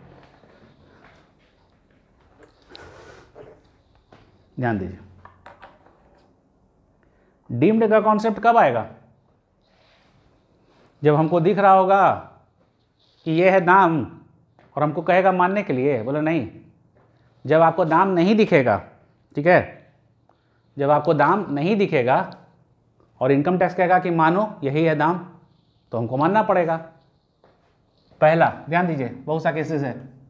ध्यान दीजिए, डीम्ड का कॉन्सेप्ट कब आएगा? जब हमको दिख रहा होगा कि ये है दाम और हमको कहेगा मानने के लिए, बोले नहीं। जब आपको दाम नहीं दिखेगा, ठीक है, जब आपको दाम नहीं दिखेगा और इनकम टैक्स कहेगा कि मानो यही है दाम, तो हमको मानना पड़ेगा। पहला ध्यान दीजिए, बहुत सा केसेस है।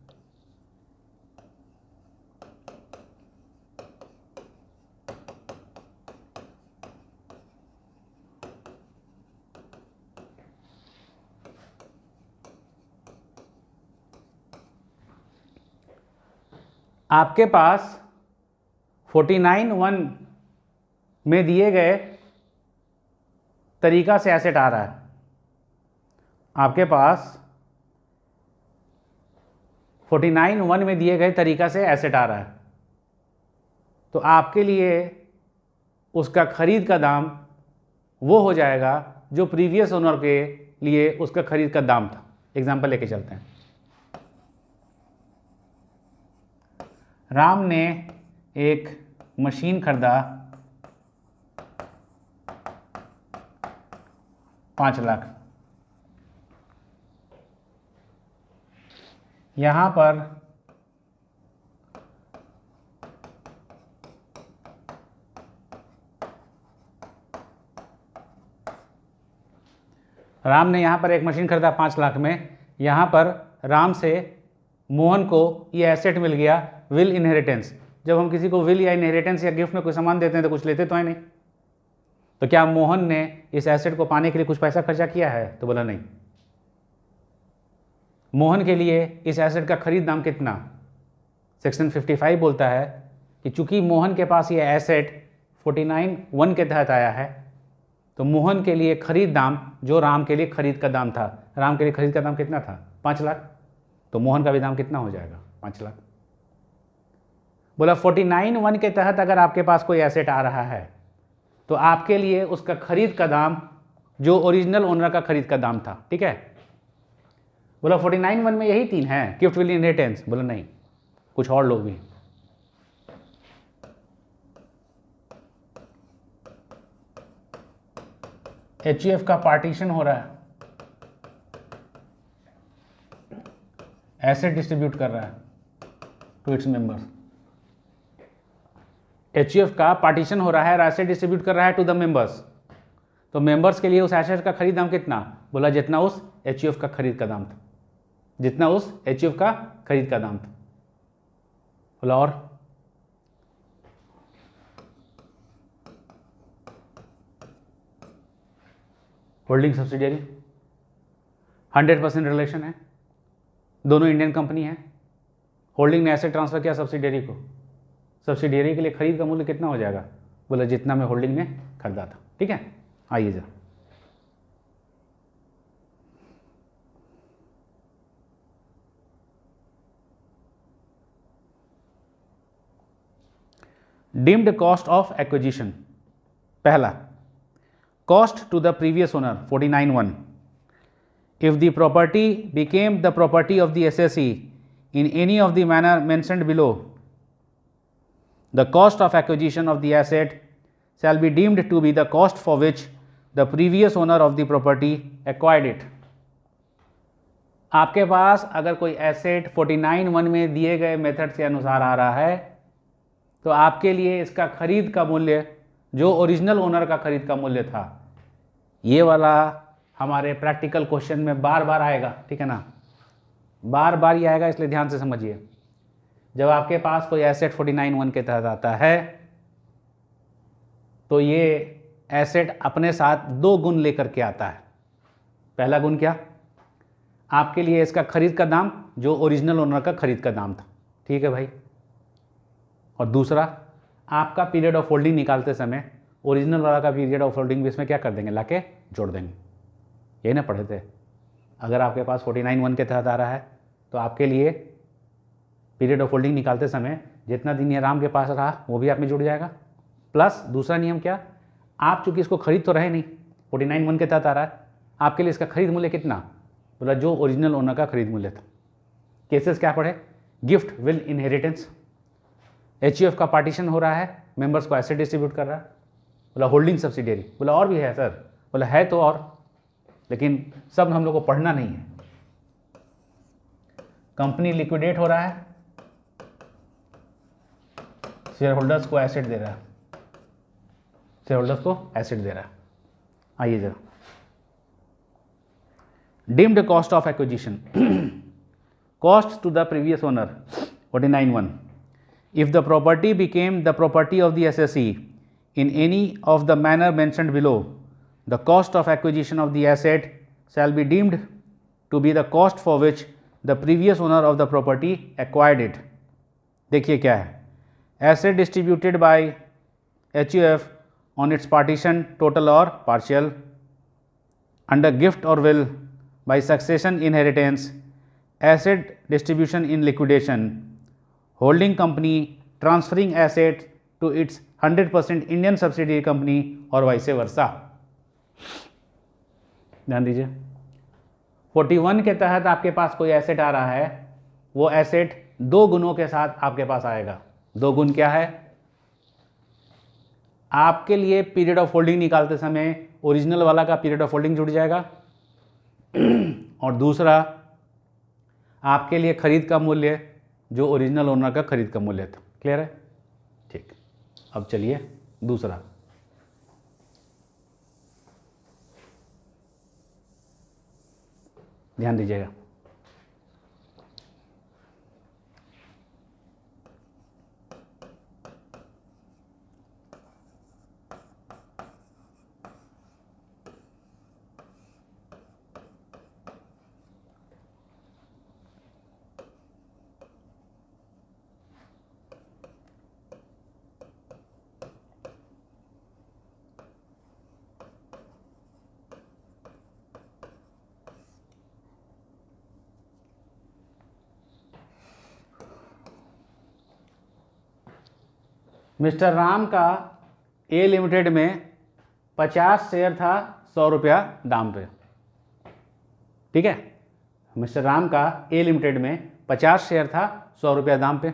आपके पास 49(1) में दिए गए तरीका से एसेट आ रहा है। आपके पास 49(1) में दिए गए तरीका से एसेट आ रहा है, तो आपके लिए उसका खरीद का दाम वो हो जाएगा जो प्रीवियस ओनर के लिए उसका खरीद का दाम था। एग्जांपल लेके चलते हैं। राम ने एक मशीन खरीदा 5 लाख। यहां पर राम ने यहां पर एक मशीन खरीदा 5 लाख में। यहां पर राम से मोहन को ये एसेट मिल गया विल इनहेरिटेंस। जब हम किसी को विल या इनहेरिटेंस या गिफ्ट में कोई सामान देते हैं तो कुछ लेते तो है नहीं। तो क्या मोहन ने इस एसेट को पाने के लिए कुछ पैसा खर्चा किया है? तो बोला नहीं। मोहन के लिए इस एसेट का खरीद दाम कितना? सेक्शन 55 बोलता है कि चूंकि मोहन के पास ये एसेट 49(1) के तहत आया है, तो मोहन के लिए खरीद दाम जो राम के लिए खरीद का दाम था, राम के लिए खरीद का दाम कितना था? 5 लाख। तो मोहन का भी दाम कितना हो जाएगा? 5 लाख। बोला 49(1) के तहत अगर आपके पास कोई एसेट आ रहा है तो आपके लिए उसका खरीद का दाम जो ओरिजिनल ओनर का खरीद का दाम था, ठीक है। बोला 49(1) में यही 3 है, गिफ्ट विल इनहेरिटेंस। बोला नहीं, कुछ और लोग भी। HUF का पार्टीशन हो रहा है, एसेट डिस्ट्रीब्यूट कर रहा है टू इट्स मेंबर्स। HUF का पार्टीशन हो रहा है और एसेट डिस्ट्रीब्यूट कर रहा है टू द मेंबर्स। तो मेंबर्स के लिए उस एसेट का खरीद दाम कितना? बोला जितना उस HUF का खरीद का दाम था, जितना उस HUF का खरीद का दाम था। बोला और होल्डिंग सब्सिडियरी 100% रिलेशन है, दोनों इंडियन कंपनी है। होल्डिंग ने एसेट ट्रांसफर किया सब्सिडियरी को, सब्सिडियरी के लिए खरीद का मूल्य कितना हो जाएगा? बोला जितना में होल्डिंग ने खरीदा था, ठीक है। आइए जरा डीम्ड कॉस्ट ऑफ एक्विजिशन। पहला, cost to the previous owner 49(1). If the property became the property of the assessee in any of the manner mentioned below, the cost of acquisition of the asset shall be deemed to be the cost for which the previous owner of the property acquired it. आपके पास अगर कोई asset 49(1) में दिए गए method के अनुसार आ रहा है तो आपके लिए इसका खरीद का मूल्य जो ओरिजिनल ओनर का खरीद का मूल्य था, ये वाला हमारे प्रैक्टिकल क्वेश्चन में बार बार आएगा, ठीक है ना। बार बार ही आएगा, इसलिए ध्यान से समझिए। जब आपके पास कोई एसेट 49(1) के तहत आता है तो ये एसेट अपने साथ 2 गुण लेकर के आता है। पहला गुण क्या? आपके लिए इसका खरीद का दाम जो ओरिजिनल ओनर का खरीद का दाम था, ठीक है भाई। और दूसरा, आपका पीरियड ऑफ होल्डिंग निकालते समय ओरिजिनल वाला का पीरियड ऑफ होल्डिंग भी इसमें क्या कर देंगे, लाके जोड़ देंगे। यही ना पढ़े थे। अगर आपके पास 49(1) के तहत आ रहा है तो आपके लिए पीरियड ऑफ होल्डिंग निकालते समय जितना दिन ये राम के पास रहा वो भी आप में जुड़ जाएगा, प्लस दूसरा नियम क्या, आप चूंकि इसको खरीद तो रहे नहीं, 49(1) के तहत आ रहा है, आपके लिए इसका खरीद मूल्य कितना, बोला जो ओरिजिनल ओनर का खरीद मूल्य था। केसेस क्या पढ़े, गिफ्ट, विल, इनहेरिटेंस, HUF का पार्टीशन हो रहा है, मेंबर्स को एसेट डिस्ट्रीब्यूट कर रहा है, बोला होल्डिंग सब्सिडियरी, बोला और भी है सर, बोला है तो और, लेकिन सब हम लोग को पढ़ना नहीं है। कंपनी लिक्विडेट हो रहा है, शेयर होल्डर्स को एसेट दे रहा है, शेयर होल्डर्स को एसेट दे रहा है। आइए जरा, deemed cost of acquisition, cost to the previous owner 49(1). If the property became the property of the assessee in any of the manner mentioned below, the cost of acquisition of the asset shall be deemed to be the cost for which the previous owner of the property acquired it. देखिए क्या है, asset distributed by HUF on its partition, total or partial, under gift or will, by succession, inheritance, asset distribution in liquidation, holding company transferring asset to its 100% Indian subsidiary company और vice versa। ध्यान दीजिए, 41 के तहत आपके पास कोई asset आ रहा है, वो एसेट दो गुणों के साथ आपके पास आएगा। दो गुण क्या है, आपके लिए पीरियड ऑफ होल्डिंग निकालते समय ओरिजिनल वाला का पीरियड ऑफ होल्डिंग जुड़ जाएगा और दूसरा आपके लिए खरीद का मूल्य जो ओरिजिनल ओनर का खरीद का मूल्य था। क्लियर है? ठीक, अब चलिए दूसरा, ध्यान दीजिएगा। मिस्टर राम का ए लिमिटेड में 50 शेयर था 100 रुपया दाम पे। ठीक है, मिस्टर राम का ए लिमिटेड में 50 शेयर था 100 रुपया दाम पे।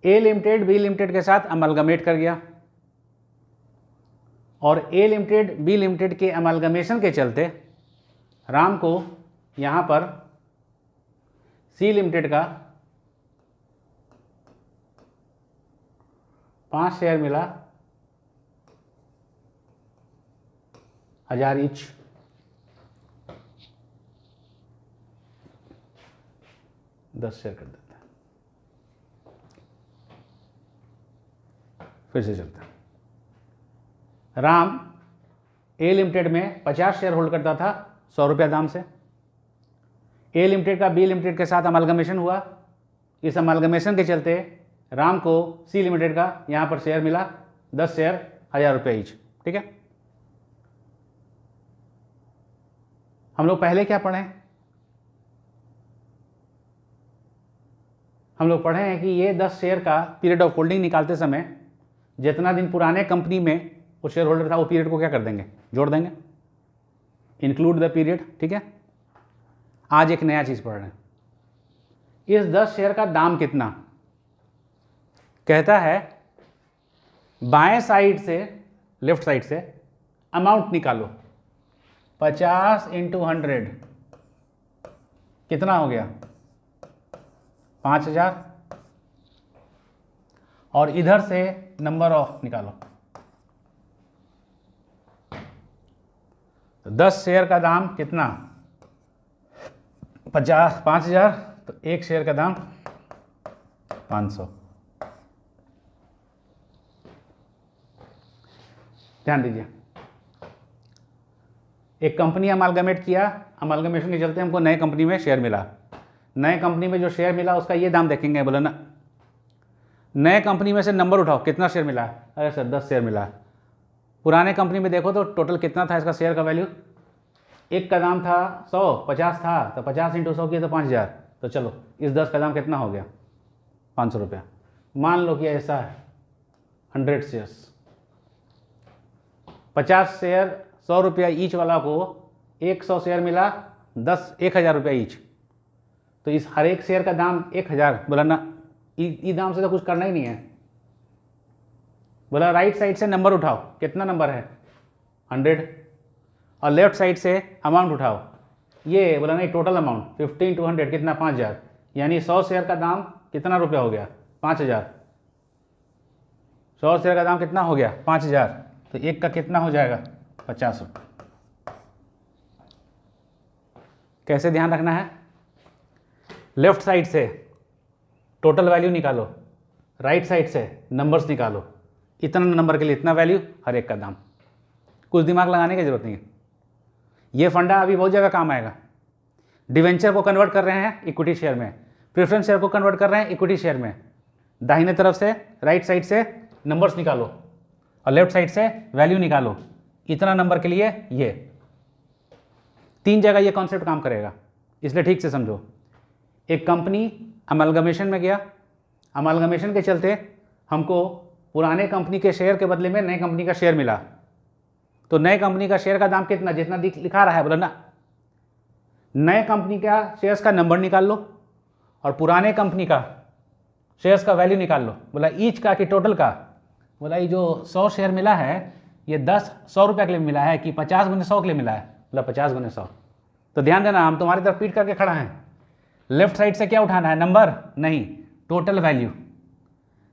ए लिमिटेड बी लिमिटेड के साथ अमलगमेट कर गया और ए लिमिटेड बी लिमिटेड के अमलगमेशन के चलते राम को यहाँ पर सी लिमिटेड का 5 शेयर मिला 1000 ईच। दस शेयर कर देते हैं, फिर से चलता है। राम ए लिमिटेड में 50 शेयर होल्ड करता था 100 रुपया दाम से। ए लिमिटेड का बी लिमिटेड के साथ अमलगमेशन हुआ, इस अमलगमेशन के चलते राम को सी लिमिटेड का यहाँ पर शेयर मिला 10 शेयर 1000 रुपये ईच। ठीक है, हम लोग पहले क्या पढ़े, हम लोग पढ़े हैं कि ये 10 शेयर का पीरियड ऑफ होल्डिंग निकालते समय जितना दिन पुराने कंपनी में वो शेयर होल्डर था वो पीरियड को क्या कर देंगे, जोड़ देंगे, इंक्लूड द पीरियड। ठीक है, आज एक नया चीज़ पढ़ रहे हैं, इस 10 शेयर का दाम कितना, कहता है बाएं साइड से लेफ्ट साइड से अमाउंट निकालो, 50 × 100 कितना हो गया 5000, और इधर से नंबर ऑफ निकालो, तो 10 शेयर का दाम कितना 5000, तो एक शेयर का दाम 500। ध्यान दीजिए, एक कंपनी अमालगमेट किया, अमालगमेशन के चलते हमको नए कंपनी में शेयर मिला, नए कंपनी में जो शेयर मिला उसका ये दाम देखेंगे, बोले ना नए कंपनी में से नंबर उठाओ, कितना शेयर मिला है? अरे सर 10 शेयर मिला है। पुराने कंपनी में देखो तो टोटल कितना था इसका शेयर का वैल्यू? एक का दाम था 100, 50 था, तो 50 × 100 किया तो 5000। तो चलो इस 10 का दाम कितना हो गया? 500 रुपया। मान लो कि ऐसा है 100 शेयर्स, 50 शेयर 100 रुपया ईच वाला को 100 शेयर मिला 1000 रुपया ईच। तो इस हर एक शेयर का दाम 1000। बोला ना ई दाम से तो कुछ करना ही नहीं है। बोला राइट साइड से नंबर उठाओ, कितना नंबर है? 100। और लेफ्ट साइड से अमाउंट उठाओ, ये बोला नहीं टोटल अमाउंट 15 × 100 कितना? 5000। यानी 100 शेयर का दाम कितना रुपया हो गया? 5000। 100 शेयर का दाम कितना हो गया? 5000। तो एक का कितना हो जाएगा? 50 रुपये। कैसे ध्यान रखना है? लेफ्ट साइड से टोटल वैल्यू निकालो, राइट साइड से नंबर्स निकालो। इतना नंबर के लिए इतना वैल्यू, हर एक का दाम। कुछ दिमाग लगाने की जरूरत नहीं है। ये फंडा अभी बहुत जगह काम आएगा। डिवेंचर को कन्वर्ट कर रहे हैं इक्विटी शेयर में, प्रेफरेंस शेयर को कन्वर्ट कर रहे हैं इक्विटी शेयर में। दाहिने तरफ से राइट साइड से नंबर्स निकालो और लेफ्ट साइड से वैल्यू निकालो। इतना नंबर के लिए ये 3 जगह ये कॉन्सेप्ट काम करेगा, इसलिए ठीक से समझो। एक कंपनी अमालगमेशन में गया, अमालगमेशन के चलते हमको पुराने कंपनी के शेयर के बदले में नई कंपनी का शेयर मिला। तो नए कंपनी का शेयर का दाम कितना? जितना लिखा रहा है। बोला ना नए कंपनी का शेयर्स का नंबर निकाल लो और पुराने कंपनी का शेयर्स का वैल्यू निकाल लो। बोला ईच का कि टोटल का? बोला ये जो 100 शेयर मिला है ये 100 रुपये के लिए मिला है कि 50 × 100 के लिए मिला है? बोला 50 × 100। तो ध्यान देना, हम तुम्हारी तरफ पीट करके खड़ा हैं। लेफ्ट साइड से क्या उठाना है? नंबर नहीं, टोटल वैल्यू।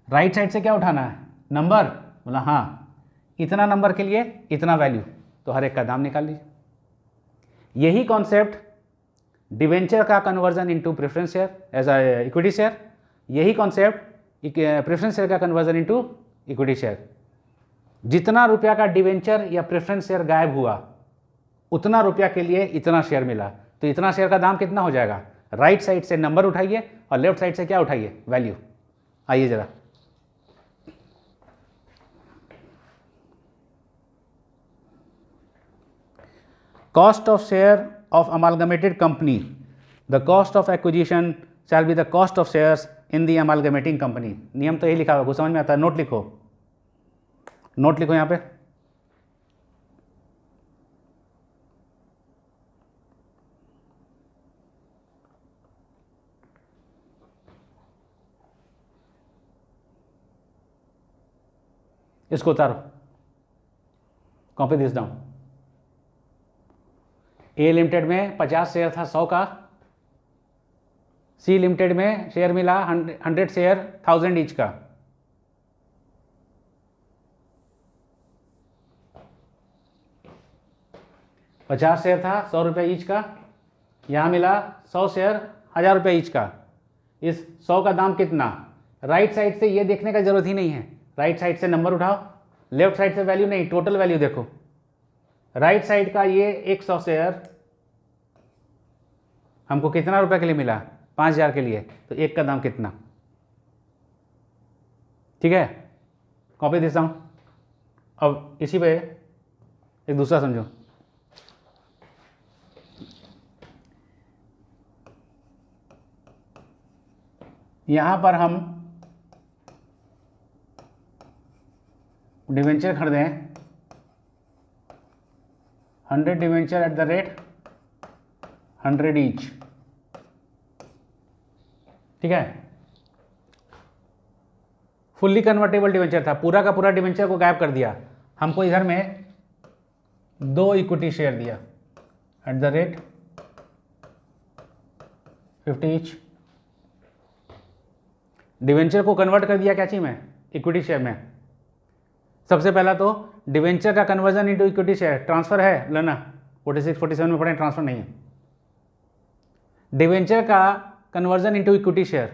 राइट साइड से क्या उठाना है? नंबर। बोला हाँ, इतना नंबर के लिए इतना वैल्यू, तो हर एक का दाम निकाल लीजिए। यही कॉन्सेप्ट डिवेंचर का conversion into preference share as equity share, यही कॉन्सेप्ट प्रेफरेंस शेयर का कन्वर्जन इनटू इक्विटी शेयर। जितना रुपया का डिवेंचर या प्रेफरेंस शेयर गायब हुआ उतना रुपया के लिए इतना शेयर मिला। तो इतना शेयर का दाम कितना हो जाएगा? राइट साइड से नंबर उठाइए और लेफ्ट साइड से क्या उठाइए? वैल्यू। आइए जरा, cost of share of amalgamated company, the cost of acquisition shall be the cost of shares in the amalgamating company। नियम तो यही लिखा हुआ, कुछ समझ में आता है? नोट लिखो, नोट लिखो यहाँ पे। इसको उतारो, copy this down. A limited में 50 शेयर था 100 का, सी लिमिटेड में शेयर मिला 100 शेयर 1000 ईच का। पचास शेयर था 100 रुपये ईच का, यहाँ मिला 100 शेयर 1000 रुपये ईच का। इस 100 का दाम कितना? राइट साइड से ये देखने का जरूरत ही नहीं है, राइट साइड से नंबर उठाओ, लेफ्ट साइड से वैल्यू नहीं, टोटल वैल्यू देखो। राइट साइड का ये 100 शेयर हमको कितना रुपए के लिए मिला? 5000 के लिए। तो एक का दाम कितना? ठीक है, कॉपी देता हूं। अब इसी पे एक दूसरा समझो। यहां पर हम डिवेंचर खरीदें 100 debenture at the rate 100 each. ठीक है, फुल्ली कन्वर्टेबल डिवेंचर था, पूरा का पूरा डिवेंचर को गायब कर दिया। हमको इधर में 2 इक्विटी शेयर दिया at the rate 50 each. Debenture को कन्वर्ट कर दिया क्या चीज में? इक्विटी शेयर में। सबसे पहला तो डिवेंचर का conversion into equity share transfer है लेना, 46 47 में पढ़े, ट्रांसफर नहीं है। डिवेंचर का कन्वर्जन इनटू इक्विटी शेयर,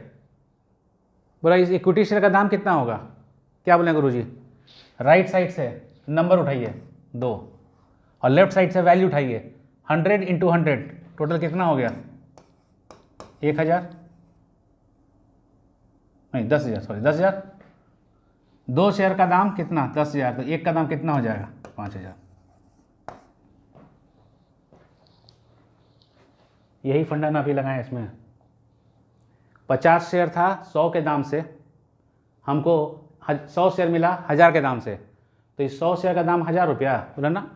बोला इस इक्विटी शेयर का दाम कितना होगा? क्या बोले गुरुजी? राइट साइड से नंबर उठाइए 2 और लेफ्ट साइड से वैल्यू उठाइए 100 × 100, टोटल कितना हो गया? 1000 नहीं 10,000, सॉरी 10,000। 2 शेयर का दाम कितना 10,000, तो एक का दाम कितना हो जाएगा 5,000। यही फंडा ना भी लगाएं इसमें। 50 शेयर था 100 के दाम से, हमको 100 शेयर मिला 1000 के दाम से, तो इस 100 शेयर का दाम 1000 रुपया बोला ना,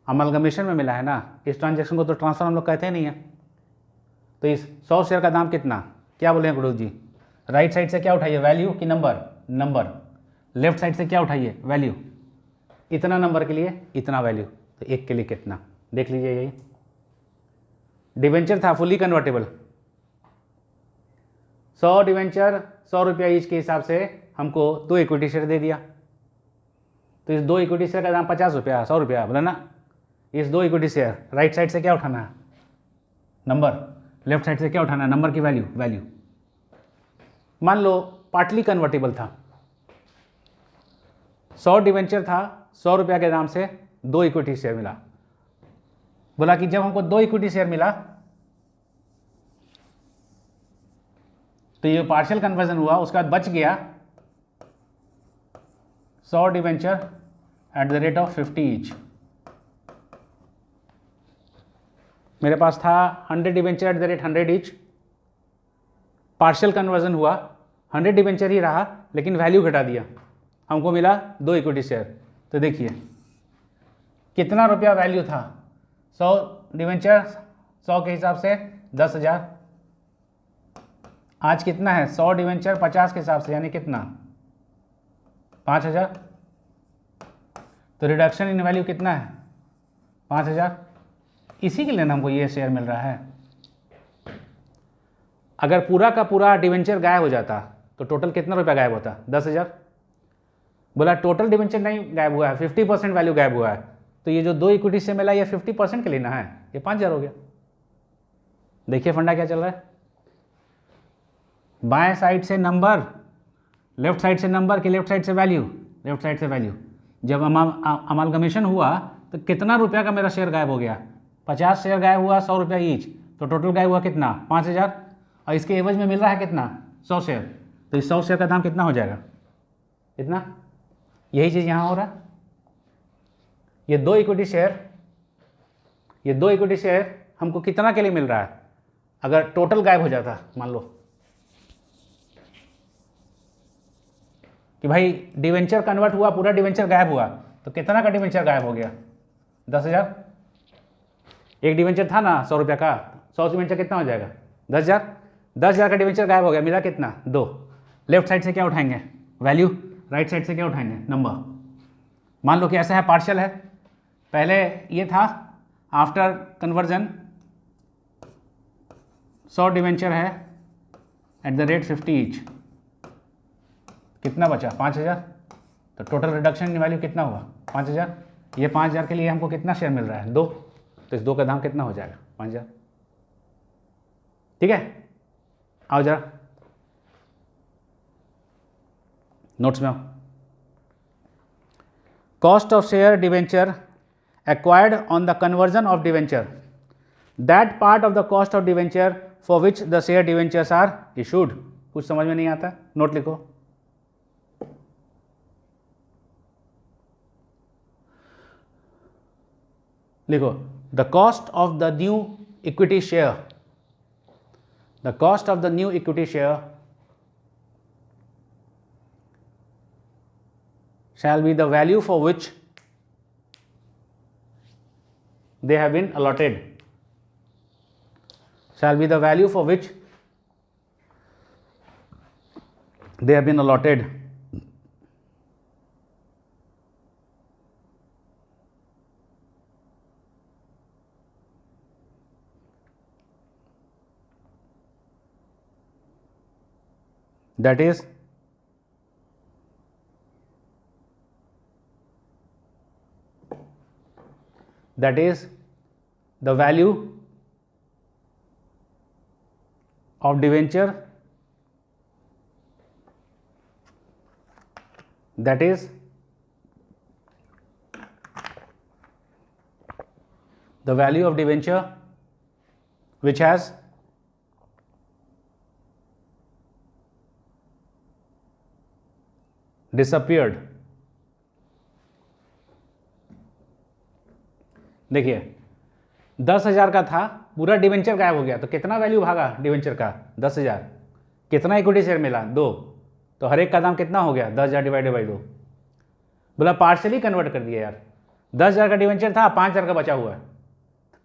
अमलगमेशन में मिला है ना। इस ट्रांजेक्शन को तो ट्रांसफर हम लोग कहते ही नहीं है। तो इस 100 शेयर का दाम कितना, क्या बोले हैं गुरु जी, राइट साइड से क्या उठाइए वैल्यू कि नंबर, लेफ्ट साइड से क्या उठाइए वैल्यू। इतना नंबर के लिए इतना वैल्यू, तो एक के लिए कितना, देख लीजिए। यही डिवेंचर था फुली कन्वर्टेबल, 100 डिवेंचर 100 रुपया ईच के हिसाब से हमको 2 इक्विटी शेयर दे दिया। तो इस 2 इक्विटी शेयर का दाम 50 रुपया 100 रुपया बोला ना। इस 2 इक्विटी शेयर राइट साइड से क्या उठाना है नंबर, लेफ्ट साइड से क्या उठाना है नंबर की वैल्यू। मान लो पार्टली कन्वर्टेबल था, 100 डिवेंचर था 100 रुपया के दाम से 2 इक्विटी शेयर मिला। बोला कि जब हमको 2 इक्विटी शेयर मिला तो ये पार्शियल कन्वर्जन हुआ, उसके बाद बच गया 100 debenture at the rate of 50 each. मेरे पास था 100 debenture at the rate 100 each, partial conversion हुआ 100 डिवेंचर ही रहा लेकिन वैल्यू घटा दिया, हमको मिला 2 इक्विटी शेयर। तो देखिए कितना रुपया वैल्यू था, 100 डिवेंचर 100 के हिसाब से 10,000, आज कितना है 100 डिवेंचर 50 के हिसाब से यानी कितना 5,000। तो रिडक्शन इन वैल्यू कितना है 5,000। इसी के लिए हमको ये शेयर मिल रहा है। अगर पूरा का पूरा डिवेंचर गायब हो जाता तो टोटल कितना रुपया गायब होता 10,000। बोला टोटल डिवेंचर नहीं गायब हुआ है, 50% वैल्यू गायब हुआ है, तो ये जो 2 इक्विटी से मिला ये 50% के लेना है, ये 5,000 हो गया। देखिए फंडा क्या चल रहा है, बाएं साइड से नंबर, लेफ्ट साइड से नंबर कि लेफ्ट साइड से वैल्यू, लेफ्ट साइड से वैल्यू। जब अमालगमेशन हुआ तो कितना रुपया का मेरा शेयर गायब हो गया, 50 शेयर गायब हुआ 100 रुपया ईच, तो टोटल गायब हुआ कितना 5,000, और इसके एवज में मिल रहा है कितना 100 शेयर, तो इस 100 शेयर का दाम कितना हो जाएगा इतना। यही चीज़ यहाँ हो रहा है। ये 2 इक्विटी शेयर हमको कितना के लिए मिल रहा है, अगर टोटल गायब हो जाता, मान लो कि भाई डिवेंचर कन्वर्ट हुआ, पूरा डिवेंचर गायब हुआ, तो कितना का डिवेंचर गायब हो गया 10,000। एक डिवेंचर था ना 100 रुपया का, 100 डिवेंचर कितना हो जाएगा 10,000। 10,000 का डिवेंचर गायब हो गया, मिला कितना 2। लेफ्ट साइड से क्या उठाएंगे वैल्यू, राइट साइड से क्या उठाएंगे नंबर। मान लो कि ऐसा है पार्शियल है, पहले ये था आफ्टर कन्वर्जन 100 डिवेंचर है एट द रेट 50 ईच, कितना बचा 5,000। तो टोटल रिडक्शन इन वैल्यू कितना हुआ 5,000। ये 5,000 के लिए हमको कितना शेयर मिल रहा है 2, तो इस 2 का दाम कितना हो जाएगा 5,000। ठीक है, आओ जरा नोट्स में आओ। Cost of share debenture acquired on the conversion of debenture, that part of the cost of debenture for which the share debentures are issued. कुछ समझ में नहीं आता, नोट लिखो। लिखो the cost of the new equity share, the cost of the new equity share shall be the value for which they have been allotted, shall be the value for which they have been allotted. That is the value of debenture, that is the value of debenture which has disappeared. देखिए 10,000 का था, पूरा debenture गायब हो गया, तो कितना value भागा डिवेंचर का? 10,000। कितना इक्विटी शेयर मिला? 2। तो हर एक का दाम कितना हो गया? 10,000 डिवाइडेड बाई 2। बोला पार्शली कन्वर्ट कर दिया यार, 10,000 का डिवेंचर था, 5,000 का बचा हुआ है,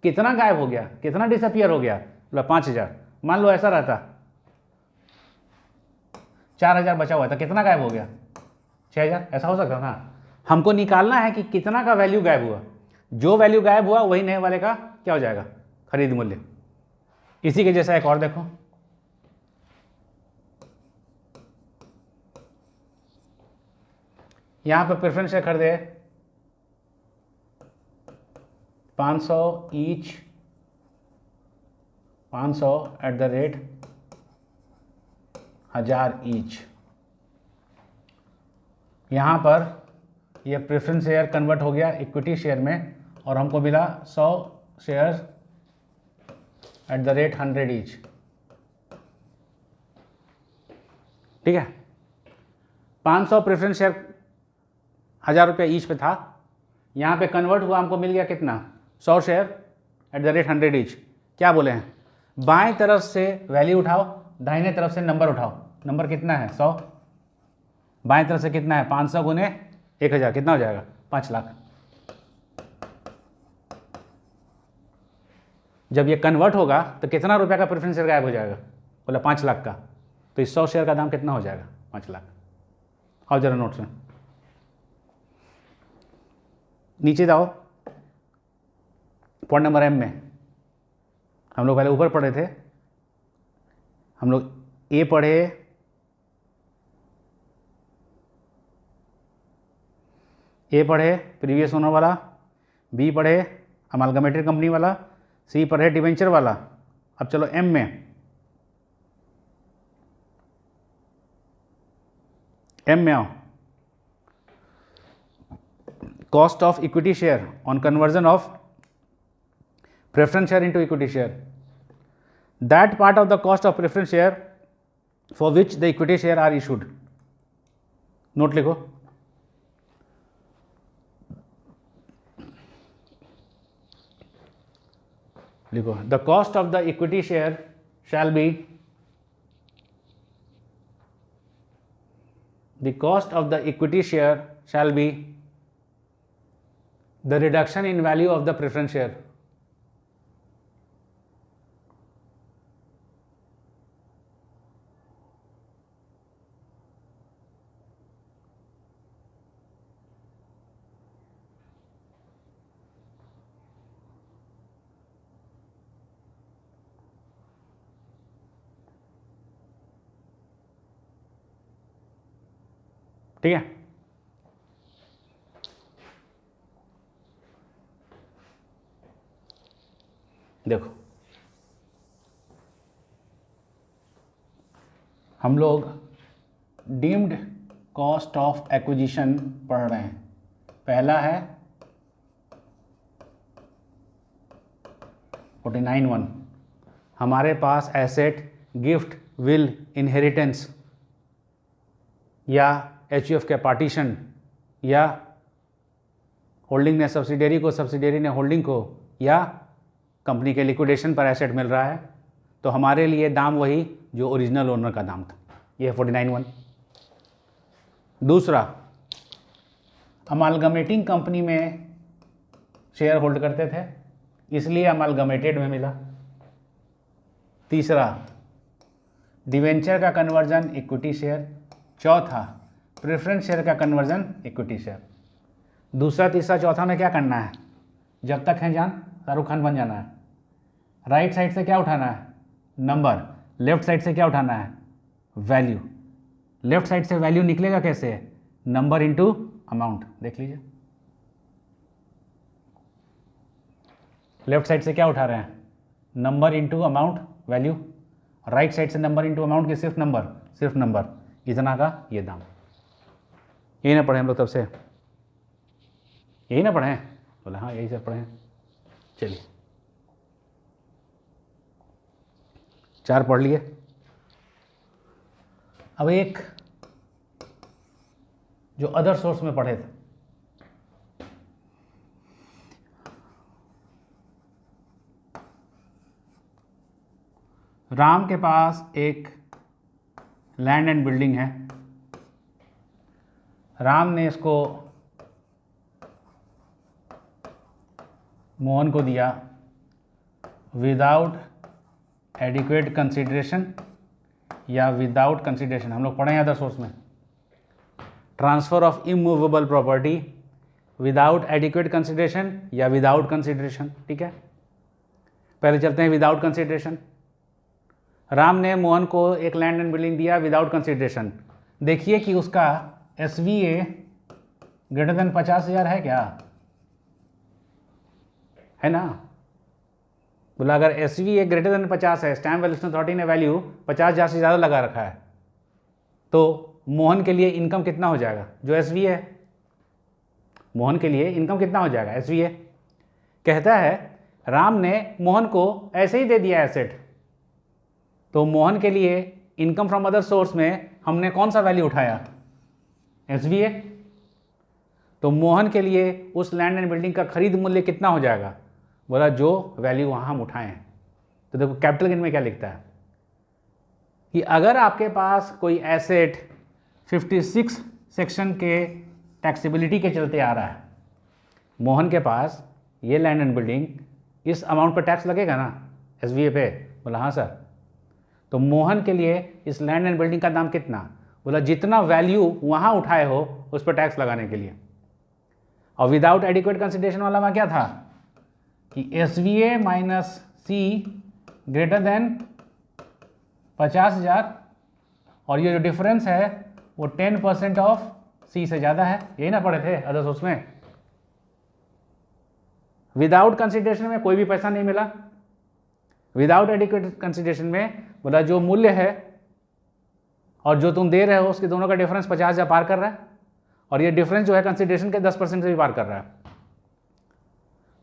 कितना गायब हो गया, कितना डिसअपियर हो गया? बोला 5,000। मान लो ऐसा रहता 4,000 बचा हुआ था, कितना गायब हो गया? 6,000। ऐसा हो सकता था। हमको निकालना है कि कितना का वैल्यू गायब हुआ। जो वैल्यू गायब हुआ वही नए वाले का क्या हो जाएगा? खरीद मूल्य। इसी के जैसा एक और देखो, यहां पर प्रेफरेंस शेयर खरीदे 500 each, 500 at the rate 1,000 each. यहां पर यह प्रेफरेंस शेयर कन्वर्ट हो गया इक्विटी शेयर में और हमको मिला 100 share at the rate 100 each. ठीक है, 500 प्रेफरेंस शेयर 1,000 रुपये ईच पे था, यहाँ पे कन्वर्ट हुआ, हमको मिल गया कितना? 100 share at the rate 100 each. क्या बोले हैं? बाएं तरफ से वैल्यू उठाओ, दाहिने तरफ से नंबर उठाओ। नंबर कितना है? 100। बाएं तरफ से कितना है? 500 गुने 1,000, कितना हो जाएगा? 5 लाख। जब ये कन्वर्ट होगा तो कितना रुपए का प्रेफरेंस शेयर गायब हो जाएगा? बोला 5 लाख का। तो इस 100 शेयर का दाम कितना हो जाएगा? 5 लाख। और जरा नोट्स में नीचे जाओ, पॉइंट नंबर एम में हम लोग पहले ऊपर पढ़े थे, हम लोग ए पढ़े, प्रीवियस ओनर वाला, बी पढ़े अमालगमेटेड कंपनी वाला, सी पढ़े डिवेंचर वाला। अब चलो एम में, आओ। Cost of equity share on conversion of preference share into equity share, that part of the cost of preference share for which the equity share are issued. Note लिखो, the cost of the equity share shall be, the cost of the equity share shall be the reduction in value of the preference share. ठीक है, देखो हम लोग deemed cost of acquisition पढ़ रहे हैं। पहला है 49(1), हमारे पास एसेट, गिफ्ट, विल, इनहेरिटेंस या HUF के पार्टीशन या होल्डिंग ने सब्सिडियरी को, सब्सिडियरी ने होल्डिंग को, या कंपनी के लिक्विडेशन पर एसेट मिल रहा है, तो हमारे लिए दाम वही जो ओरिजिनल ओनर का दाम था। ये 49(1). दूसरा, अमालगमेटिंग कंपनी में शेयर होल्ड करते थे इसलिए अमालगमेटेड में मिला। तीसरा, डिवेंचर का कन्वर्जन इक्विटी शेयर। चौथा, प्रेफरेंस शेयर का कन्वर्जन इक्विटी शेयर। दूसरा, तीसरा, चौथा में क्या करना है? जब तक है जान शाहरुख खान बन जाना है। राइट साइड से क्या उठाना है? नंबर। लेफ्ट साइड से क्या उठाना है? वैल्यू। लेफ्ट साइड से वैल्यू निकलेगा कैसे? Number into amount. देख लीजिए, लेफ्ट साइड से क्या उठा रहे हैं? Number into amount, value. Right side से नंबर इनटू अमाउंट की सिर्फ नंबर, सिर्फ नंबर, इतना का ये दाम। यही ना पढ़े हम लोग तब से? यही ना पढ़े? बोले हाँ यही सब पढ़े। चलिए 4 पढ़ लिए। अब एक जो अदर सोर्स में पढ़े थे। राम के पास एक लैंड एंड बिल्डिंग है। राम ने इसको मोहन को दिया विदाउट एडिक्वेट कंसिडरेशन या विदाउट कंसिडरेशन, हम लोग पढ़े हैं अदर सोर्स में। Transfer of immovable property without adequate consideration या विदाउट कंसिडरेशन, ठीक है। पहले चलते हैं विदाउट कंसिडरेशन। राम ने मोहन को एक लैंड एंड बिल्डिंग दिया विदाउट कंसिडरेशन। देखिए कि उसका SVA ग्रेटर देन 50,000 है क्या, है ना। बोला अगर SVA ग्रेटर देन 50 है, स्टैम्प वैल्यूएशन अथॉरिटी ने वैल्यू 50,000 से ज़्यादा लगा रखा है, तो मोहन के लिए इनकम कितना हो जाएगा, जो SVA है, मोहन के लिए इनकम कितना हो जाएगा SVA। कहता है राम ने मोहन को ऐसे ही दे दिया एसेट, तो मोहन के लिए इनकम फ्रॉम अदर सोर्स में हमने कौन सा वैल्यू उठाया, SVA। तो मोहन के लिए उस लैंड एंड बिल्डिंग का खरीद मूल्य कितना हो जाएगा, बोला जो वैल्यू वहाँ हम उठाए हैं। तो देखो कैपिटल गेन में क्या लिखता है कि अगर आपके पास कोई एसेट 56 सेक्शन के टैक्सेबिलिटी के चलते आ रहा है, मोहन के पास ये लैंड एंड बिल्डिंग, इस अमाउंट पर टैक्स लगेगा ना SVA पे, बोला हाँ सर। तो मोहन के लिए इस लैंड एंड बिल्डिंग का दाम कितना, बोला जितना वैल्यू वहाँ उठाए हो उस पर टैक्स लगाने के लिए। और विदाउट एडिक्वेट कंसिडरेशन वाला में क्या था कि SVA minus C greater than 50,000, और ये जो डिफरेंस है वो 10% ऑफ C से ज़्यादा है, यही ना पढ़े थे अदर सोर्स में। विदाउट कंसिडरेशन में कोई भी पैसा नहीं मिला, विदाउट एडिक्वेट कंसिडरेशन में बोला जो मूल्य है और जो तुम दे रहे हो उसके दोनों का डिफरेंस 50,000 पार कर रहा है, और ये डिफरेंस जो है कंसिडरेशन के 10% से भी पार कर रहा है।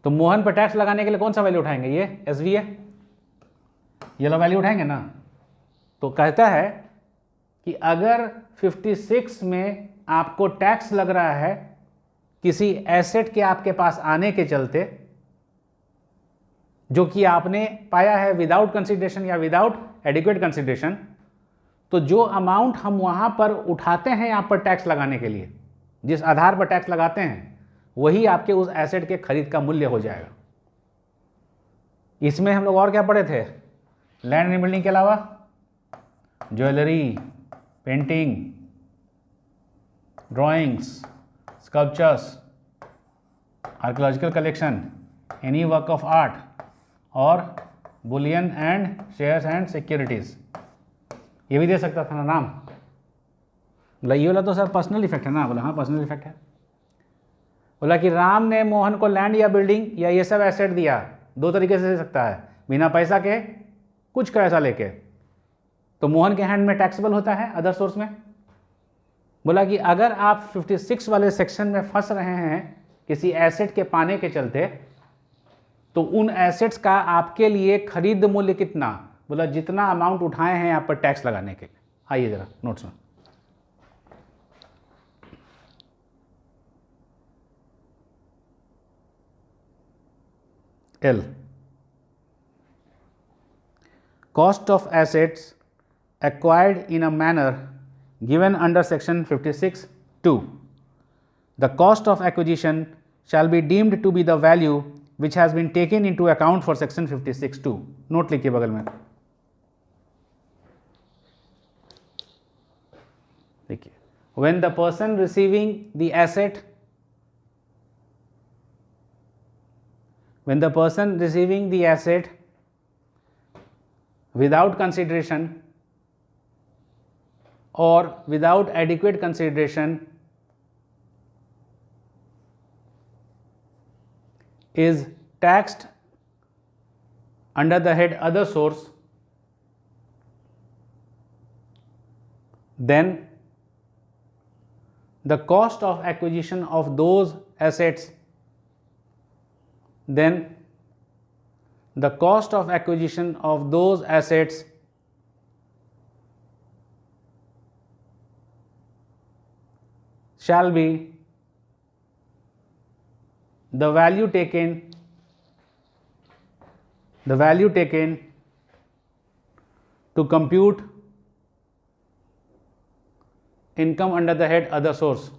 तो मोहन पर टैक्स लगाने के लिए कौन सा वैल्यू उठाएंगे, ये SVA, ये लो वैल्यू उठाएंगे ना। तो कहता है कि अगर 56 में आपको टैक्स लग रहा है किसी एसेट के आपके पास आने के चलते, जो कि आपने पाया है विदाउट कंसिडरेशन या विदाउट एडिक्वेट कंसिडरेशन, तो जो अमाउंट हम वहां पर उठाते हैं यहाँ पर टैक्स लगाने के लिए, जिस आधार पर टैक्स लगाते हैं, वही आपके उस एसेट के खरीद का मूल्य हो जाएगा। इसमें हम लोग और क्या पढ़े थे, लैंड एंड बिल्डिंग के अलावा jewellery, painting, drawings, sculptures, archaeological collection, any work of art, और bullion and shares and securities, ये भी दे सकता था ना नाम। बोला ये वाला तो सर पर्सनल इफेक्ट है ना, बोला हाँ पर्सनल इफेक्ट है। बोला कि राम ने मोहन को लैंड या बिल्डिंग या ये सब एसेट दिया, दो तरीके से दे सकता है, बिना पैसा के, कुछ पैसा लेके, तो मोहन के हैंड में टैक्सेबल होता है अदर सोर्स में। बोला कि अगर आप 56 वाले सेक्शन में फंस रहे हैं किसी एसेट के पाने के चलते, तो उन एसेट्स का आपके लिए खरीद मूल्य कितना, बोला जितना अमाउंट उठाए हैं यहाँ पर टैक्स लगाने के लिए। आइए जरा नोट्स में, L, cost of assets acquired in a manner given under section 56(2). The cost of acquisition shall be deemed to be the value which has been taken into account for section 56(2). Note लिखिए बगल में, देखिए, when the person receiving the asset, when the person receiving the asset without consideration or without adequate consideration is taxed under the head other source, then the cost of acquisition of those assets, then the cost of acquisition of those assets shall be the value taken to compute income under the head other source.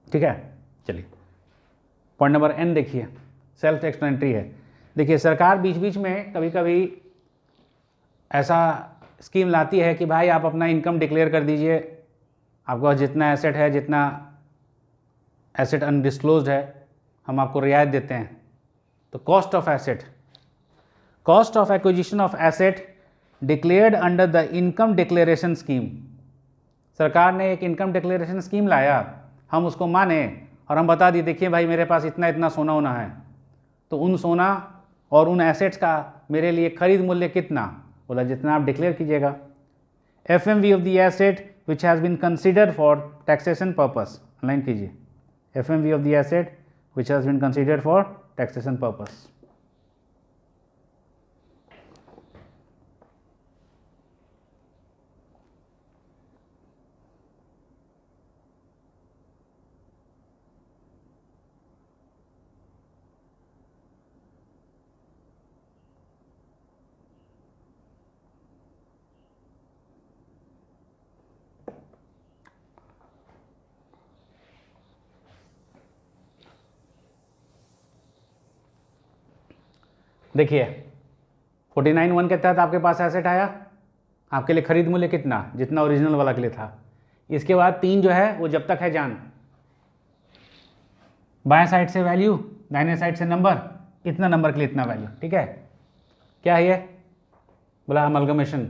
ठीक है, चलिए point number n देखिए, self explanatory है। देखिए सरकार बीच बीच में कभी कभी ऐसा स्कीम लाती है कि भाई आप अपना इनकम डिक्लेयर कर दीजिए, आपका जितना एसेट है, जितना एसेट अनडिस्क्लोज्ड है, हम आपको रियायत देते हैं। तो cost of asset, cost of acquisition of asset declared under the income declaration scheme. सरकार ने एक इनकम डिक्लेरेशन स्कीम लाया, हम उसको माने और हम बता दिए देखिए भाई मेरे पास इतना इतना सोना होना है, तो उन सोना और उन एसेट्स का मेरे लिए खरीद मूल्य कितना, बोला जितना आप डिक्लेयर कीजिएगा। FMV of the asset which has been considered for taxation purpose, line कीजिए, FMV of the asset which has been considered for taxation purpose. देखिए 49(1) के तहत आपके पास एसेट आया, आपके लिए खरीद मूल्य कितना, जितना ओरिजिनल वाला के लिए था। इसके बाद 3 जो है वो जब तक है जान, बाएं साइड से वैल्यू, दाहिने साइड से नंबर, इतना नंबर के लिए इतना वैल्यू। ठीक है, क्या है ये, बोला अमलगमेशन।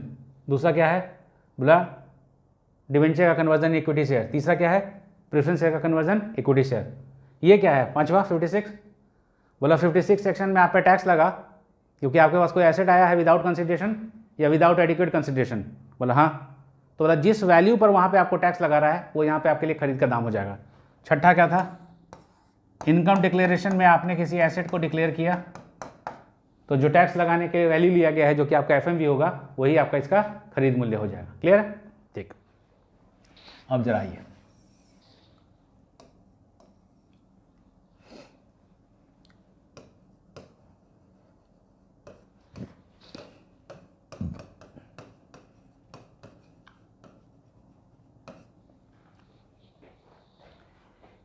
दूसरा क्या है, बोला डिवेंचर का कन्वर्जन इक्विटी शेयर। तीसरा क्या है, प्रेफरेंस शेयर का कन्वर्जन इक्विटी शेयर। ये क्या है, पांचवा 56। बोला 56 सेक्शन में आप पे टैक्स लगा क्योंकि आपके पास कोई एसेट आया है विदाउट कंसिडरेशन या विदाउट एडिक्वेट कंसिडरेशन। बोला हाँ, तो बोला जिस वैल्यू पर वहाँ पे आपको टैक्स लगा रहा है वो यहाँ पे आपके लिए खरीद का दाम हो जाएगा। छठा क्या था, इनकम डिक्लेरेशन में आपने किसी एसेट को डिक्लेयर किया तो जो टैक्स लगाने के वैल्यू लिया गया है जो कि आपका FMV होगा वही आपका इसका खरीद मूल्य हो जाएगा। क्लियर है, ठीक। अब जरा आइए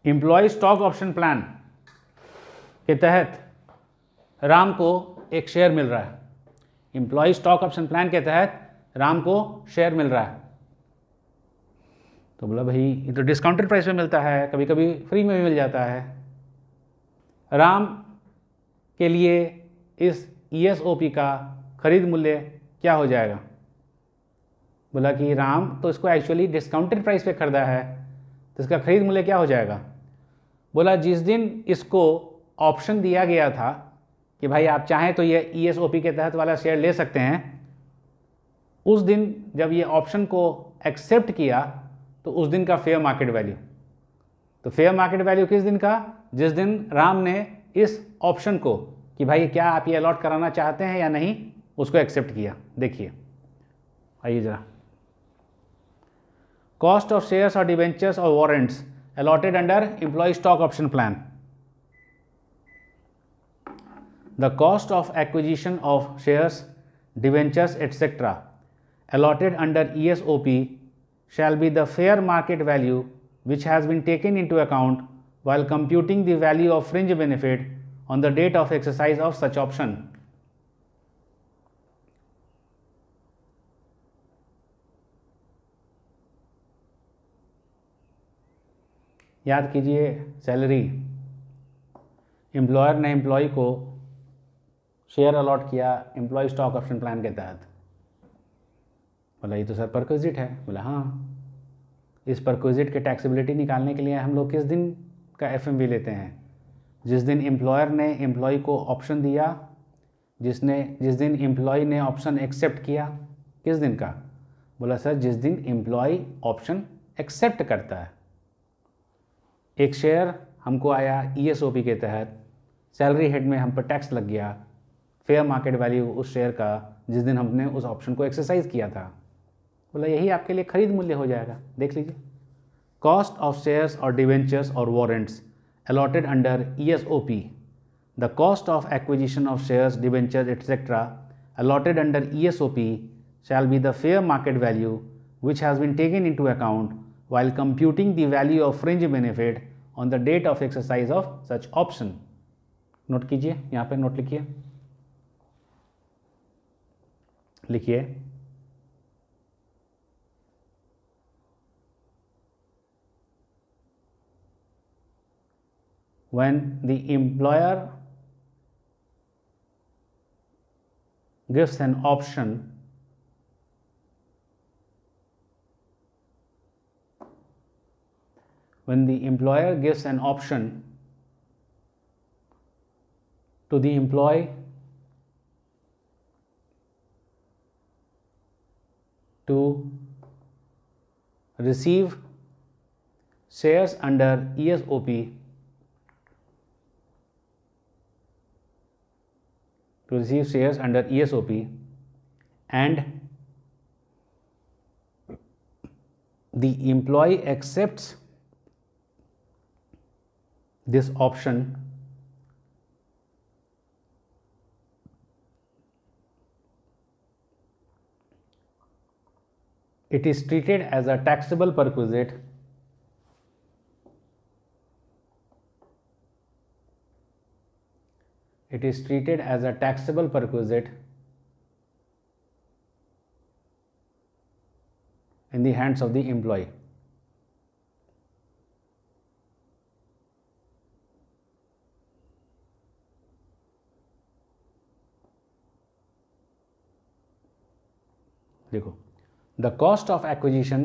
एम्प्लॉय स्टॉक ऑप्शन प्लान के तहत राम को एक शेयर मिल रहा है। एम्प्लॉय स्टॉक ऑप्शन प्लान के तहत राम को शेयर मिल रहा है। तो बोला भाई ये तो डिस्काउंटेड प्राइस में मिलता है, कभी कभी फ्री में भी मिल जाता है। राम के लिए इस ESOP का खरीद मूल्य क्या हो जाएगा। बोला कि राम तो इसको एक्चुअली डिस्काउंटेड प्राइस पे खरीदा है, तो इसका खरीद मूल्य क्या हो जाएगा। बोला जिस दिन इसको ऑप्शन दिया गया था कि भाई आप चाहें तो ये ESOP के तहत वाला शेयर ले सकते हैं, उस दिन जब ये ऑप्शन को एक्सेप्ट किया तो उस दिन का फेयर मार्केट वैल्यू। तो फेयर मार्केट वैल्यू किस दिन का, जिस दिन राम ने इस ऑप्शन को कि भाई क्या आप ये अलॉट कराना चाहते हैं या नहीं, उसको एक्सेप्ट किया। देखिए आइए जरा, कॉस्ट ऑफ शेयर्स और डिवेंचर्स और warrants allotted under employee stock option plan. The cost of acquisition of shares, debentures, etc. allotted under ESOP shall be the fair market value which has been taken into account while computing the value of fringe benefit on the date of exercise of such option. याद कीजिए, salary, employer ने employ को share allot किया employ stock option plan के तहत। बोला ये तो सर परक्विजिट है। बोला हाँ, इस परक्विजिट के टैक्सेबिलिटी निकालने के लिए हम लोग किस दिन का FMV लेते हैं, जिस दिन एम्प्लॉयर ने एम्प्लॉय को ऑप्शन दिया, जिस दिन एम्प्लॉय ने ऑप्शन एक्सेप्ट किया, किस दिन का, बोला सर जिस दिन एम्प्लॉय ऑप्शन एक्सेप्ट करता है। एक शेयर हमको आया ESOP के तहत, सैलरी हेड में हम पर टैक्स लग गया, फेयर मार्केट वैल्यू उस शेयर का जिस दिन हमने उस ऑप्शन को एक्सरसाइज किया था। बोला यही आपके लिए खरीद मूल्य हो जाएगा। देख लीजिए, कॉस्ट ऑफ शेयर्स और डिवेंचर्स और warrants allotted under ESOP, the cost of acquisition of shares, debentures etcetera allotted under ESOP shall be the fair market value which has been taken into account while computing the value of fringe benefit on the date of exercise of such option। Note कीजिए, यहाँ पे note लिखिए, when the employer gives an option to the employee to receive shares under ESOP and the employee accepts this option, it is treated as a taxable perquisite in the hands of the employee। देखो, the cost of acquisition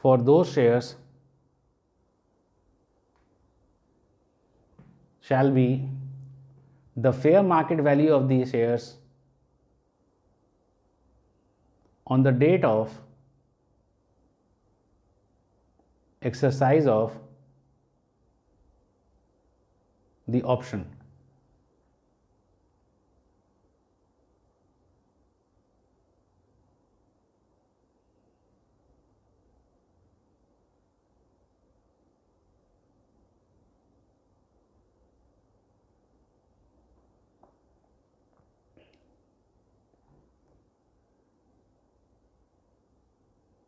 for those shares shall be the fair market value of the shares on the date of exercise of the option।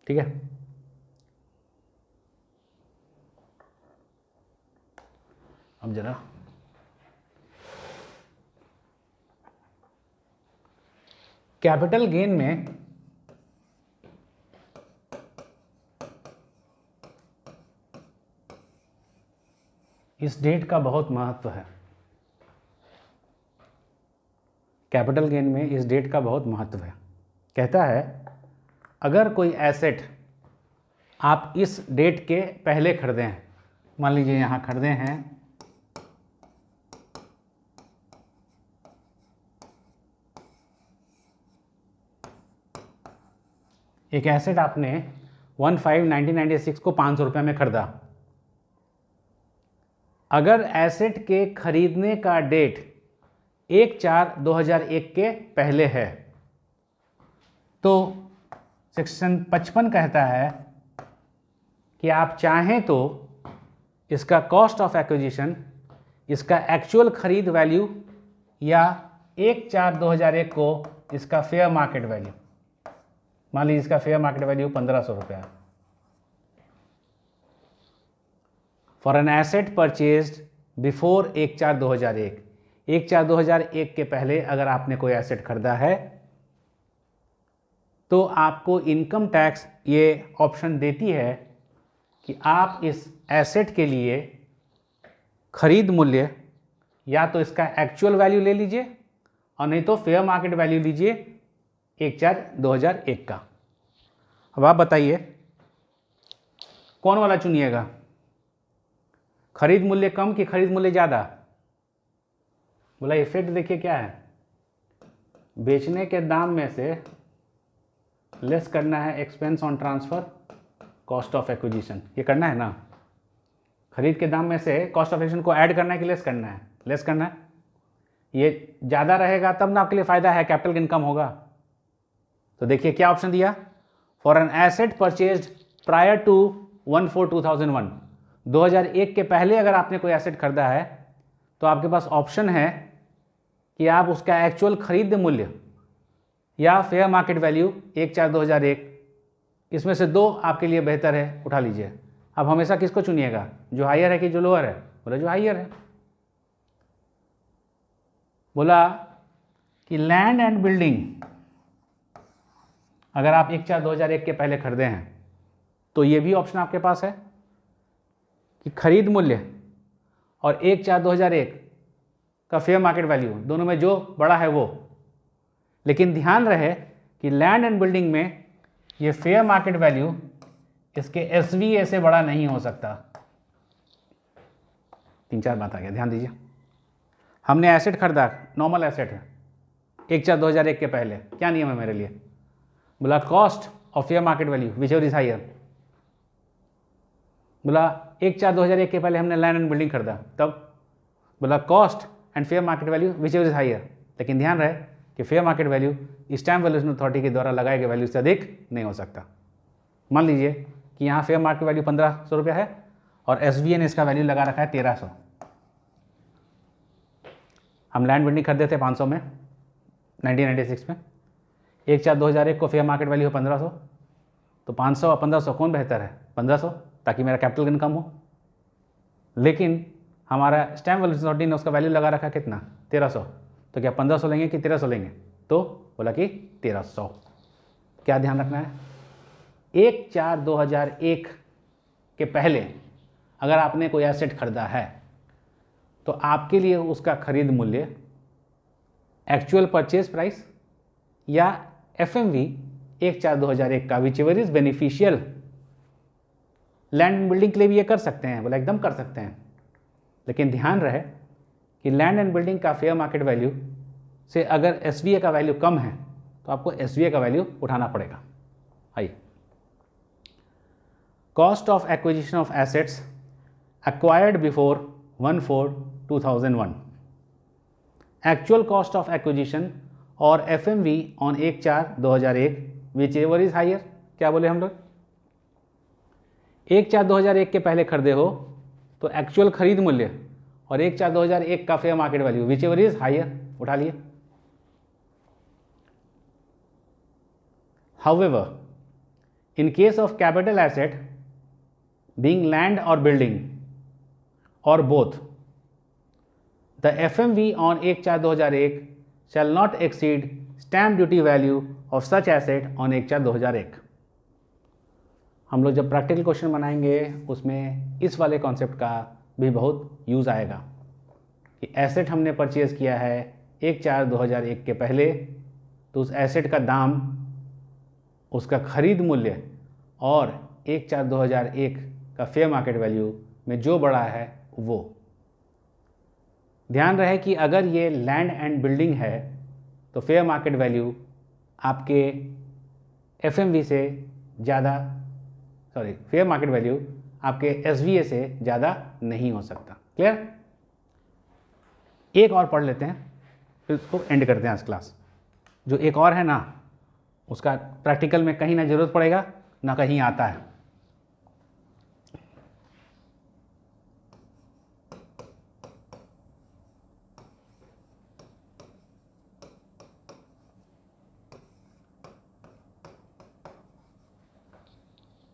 ठीक है, अब जरा capital gain में इस date का बहुत महत्व है। कैपिटल गेन में इस डेट का बहुत महत्व है। कहता है अगर कोई एसेट आप इस डेट के पहले खरीदे हैं, मान लीजिए यहाँ खरीदे हैं एक एसेट, आपने 1/5/1996 को 500 रुपये में खरीदा। अगर एसेट के खरीदने का डेट 1/4/2001 के पहले है तो सेक्शन 55 कहता है कि आप चाहें तो इसका कॉस्ट ऑफ एक्विजिशन, इसका एक्चुअल खरीद वैल्यू या 1/4/2001 को इसका फेयर मार्केट वैल्यू, मान लीजिए इसका फेयर मार्केट वैल्यू 1500 रुपया है, for an asset purchased before 1/4/2001, 1/4/2001 के पहले अगर आपने कोई एसेट खरीदा है तो आपको इनकम टैक्स ये ऑप्शन देती है कि आप इस एसेट के लिए खरीद मूल्य या तो इसका एक्चुअल वैल्यू ले लीजिए और नहीं तो फेयर मार्केट वैल्यू लीजिए 1/4/2001 का। अब आप बताइए कौन वाला चुनिएगा, खरीद मूल्य कम कि खरीद मूल्य ज़्यादा? बोला इफेक्ट देखिए क्या है, बेचने के दाम में से लेस करना है expense on transfer cost of acquisition, ये करना है ना, खरीद के दाम में से कॉस्ट ऑफ एक्विजिशन को ऐड करना है कि लेस करना है, लेस करना है। ये ज़्यादा रहेगा तब ना आपके लिए फ़ायदा है, कैपिटल इनकम होगा। तो देखिए क्या ऑप्शन दिया, for an asset purchased prior to 1/4/2001, 2001 के पहले अगर आपने कोई एसेट खरीदा है तो आपके पास ऑप्शन है कि आप उसका एक्चुअल खरीद मूल्य या फेयर मार्केट वैल्यू 1/4/2001, इसमें से दो आपके लिए बेहतर है, उठा लीजिए। अब हमेशा किसको चुनिएगा, जो हायर है कि जो लोअर है? बोला जो हायर है। बोला कि लैंड एंड बिल्डिंग अगर आप 1/4/2001 के पहले खरीदे हैं तो ये भी ऑप्शन आपके पास है कि खरीद मूल्य और 1/4/2001 का फेयर मार्केट वैल्यू दोनों में जो बड़ा है वो, लेकिन ध्यान रहे कि लैंड एंड बिल्डिंग में ये फेयर मार्केट वैल्यू इसके एसवीए से बड़ा नहीं हो सकता। 3-4 बात आ गया, ध्यान दीजिए। हमने एसेट खरीदा, नॉर्मल एसेट है, 1/4/2001 के पहले, क्या नियम है मेरे लिए? बोला cost of fair market value whichever is higher. बोला 1/4/2001 के पहले हमने लैंड एंड बिल्डिंग खरीदा, तब बोला cost and fair market value whichever is higher. लेकिन ध्यान रहे कि fair market value stamp valuation authority के द्वारा लगाए गए वैल्यू से अधिक नहीं हो सकता। मान लीजिए कि यहाँ फेयर मार्केट वैल्यू 1500 रुपया है और एसवीए ने इसका वैल्यू लगा रखा है 1300। हम लैंड बिल्डिंग खरीदे थे 500 में 1996 में, 1/4/2001 को फेयर मार्केट वैल्यू है 1500, तो 500 और 1500 कौन बेहतर है? 1500, ताकि मेरा कैपिटल इनकम हो। लेकिन हमारा स्टैम्प वैल्यूएशन अथॉरिटी ने उसका वैल्यू लगा रखा कितना? 1300, तो क्या 1500 लेंगे कि 1300 लेंगे? तो बोला कि 1300। क्या ध्यान रखना है, 1/4/2001 के पहले अगर आपने कोई एसेट खरीदा है तो आपके लिए उसका खरीद मूल्य एक्चुअल परचेज प्राइस या एफएमवी 1/4/2001 का which ever is beneficial. Land building के लिए भी ये कर सकते हैं, बोला एकदम कर सकते हैं, लेकिन ध्यान रहे कि लैंड एंड बिल्डिंग का फेयर मार्केट वैल्यू से अगर एसवीए का वैल्यू कम है तो आपको एसवीए का वैल्यू उठाना पड़ेगा। आइए, cost of acquisition of assets acquired before 1/4/2001, actual cost of acquisition और FMV on 1/4/2001 whichever is higher। क्या बोले हम लोग? 1/4/2001 के पहले खरीदे हो तो एक्चुअल खरीद मूल्य और 1/4/2001 का fair market value whichever is higher, उठा लिए। However, in case of capital asset being land or building or both, the FMV on 1/4/2001 shall not exceed stamp duty value of such asset on 1/4/2001। हम लोग जब practical question बनाएंगे उसमें इस वाले concept का भी बहुत यूज़ आएगा कि एसेट हमने परचेज़ किया है 1/4/2001 के पहले, तो उस एसेट का दाम, उसका खरीद मूल्य और 1/4/2001 का फेयर मार्केट वैल्यू में जो बड़ा है वो। ध्यान रहे कि अगर ये लैंड एंड बिल्डिंग है तो फेयर मार्केट वैल्यू आपके एफएमवी से ज़्यादा, फेयर मार्केट वैल्यू आपके एसवीए से ज़्यादा नहीं हो सकता। क्लियर? एक और पढ़ लेते हैं फिर उसको एंड करते हैं आज क्लास। जो एक और है ना, उसका प्रैक्टिकल में कहीं ना ज़रूरत पड़ेगा ना कहीं आता है।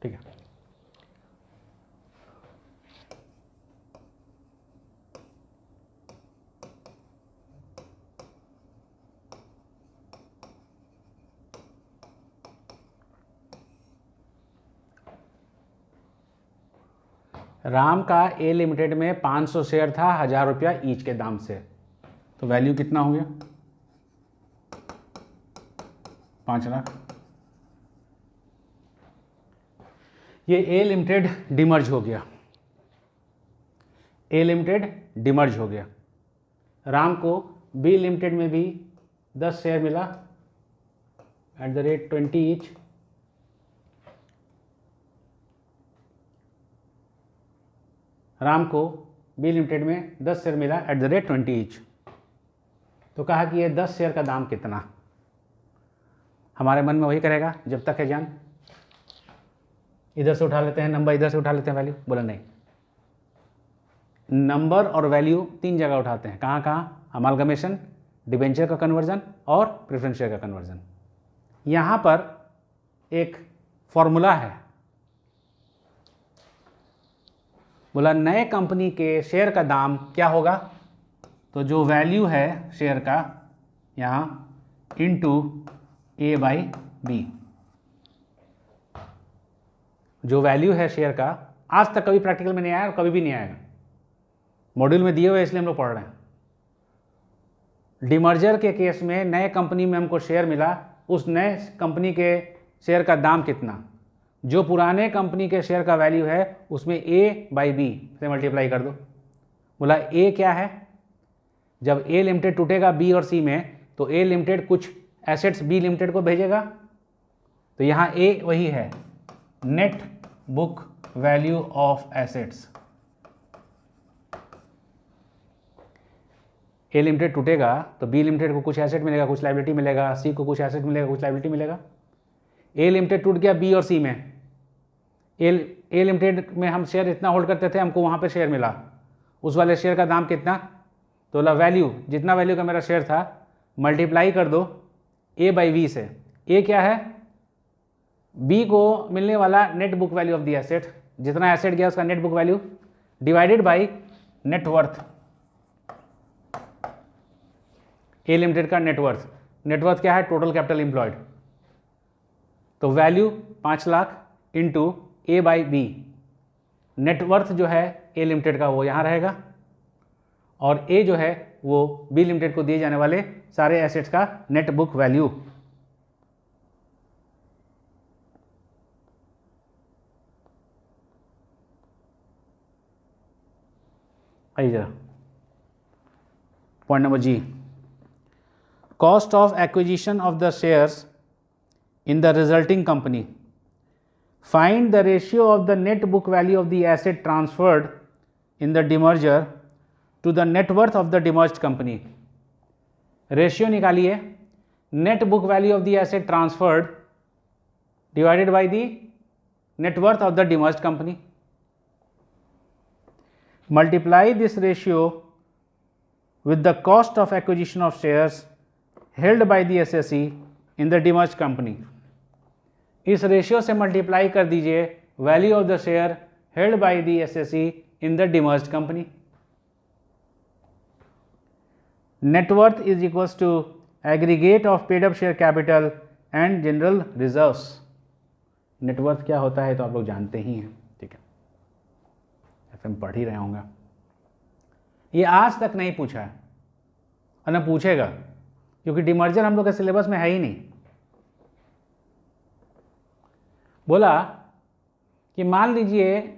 ठीक है, राम का ए लिमिटेड में 500 शेयर था 1000 रुपया ईच के दाम से, तो वैल्यू कितना हो गया? 5 लाख। ये ए लिमिटेड डिमर्ज हो गया, ए लिमिटेड डिमर्ज हो गया। राम को बी लिमिटेड में भी 10 शेयर मिला at the rate 20 each. Ram को बी लिमिटेड में 10 शेयर मिला एट द रेट 20 ईच। तो कहा कि ये 10 शेयर का दाम कितना। हमारे मन में वही करेगा जब तक है ज्ञान। इधर से उठा लेते हैं नंबर, इधर से उठा लेते हैं वैल्यू। बोला नहीं, नंबर और वैल्यू 3 जगह उठाते हैं। कहाँ कहाँ? अमालगमेशन, डिबेंचर का कन्वर्जन और प्रेफरेंस शेयर का कन्वर्जन। यहाँ पर एक फॉर्मूला है, बोला नए कंपनी के शेयर का दाम क्या होगा। तो जो वैल्यू है शेयर का यहाँ इनटू ए बाई बी, जो वैल्यू है शेयर का, आज तक कभी प्रैक्टिकल में नहीं आया और कभी भी नहीं आएगा, मॉड्यूल में दिए हुए इसलिए हम लोग पढ़ रहे हैं। डिमर्जर के केस में नए कंपनी में हमको शेयर मिला, उस नए कंपनी के शेयर का दाम कितना, जो पुराने कंपनी के शेयर का वैल्यू है उसमें ए बाई बी से मल्टीप्लाई कर दो। बोला ए क्या है, जब ए लिमिटेड टूटेगा बी और सी में तो ए लिमिटेड कुछ एसेट्स बी लिमिटेड को भेजेगा, तो यहाँ ए वही है, net book value of assets. A limited टूटेगा तो बी लिमिटेड को कुछ एसेट मिलेगा, कुछ लायबिलिटी मिलेगा, सी को कुछ एसेट मिलेगा, कुछ लायबिलिटी मिलेगा। ए लिमिटेड टूट गया बी और सी में, ए लिमिटेड में हम शेयर इतना होल्ड करते थे, हमको वहाँ पे शेयर मिला, उस वाले शेयर का दाम कितना। तो बोला वैल्यू, जितना वैल्यू का मेरा शेयर था मल्टीप्लाई कर दो ए बाई वी से। ए क्या है, बी को मिलने वाला net book value of the asset, जितना एसेट गया उसका net book value divided by net worth, A limited का नेटवर्थ। नेटवर्थ क्या है, टोटल कैपिटल एम्प्लॉयड। तो value 5 lakh into A by B, net worth जो है ए लिमिटेड का वो यहाँ रहेगा, और ए जो है वो बी लिमिटेड को दिए जाने वाले सारे एसेट्स का नेट बुक वैल्यू। आइए जरा point number G, cost of acquisition of the shares in the resulting company. Find the ratio of the net book value of the asset transferred in the demerger to the net worth of the demerged company. Ratio निकालिए, net book value of the asset transferred divided by the net worth of the demerged company. Multiply this ratio with the cost of acquisition of shares held by the SSE in the demerged company. इस ratio से multiply कर दीजिए value of the share held by the SSE in the demerged company. Net worth is equals to aggregate of paid up share capital and general reserves. Net worth क्या होता है तो आप लोग जानते ही हैं, ठीक है, FM पढ़ ही रहे होंगे। ये आज तक नहीं पूछा है और न पूछेगा, क्योंकि डिमर्जर हम लोग के सिलेबस में है ही नहीं। बोला कि मान लीजिए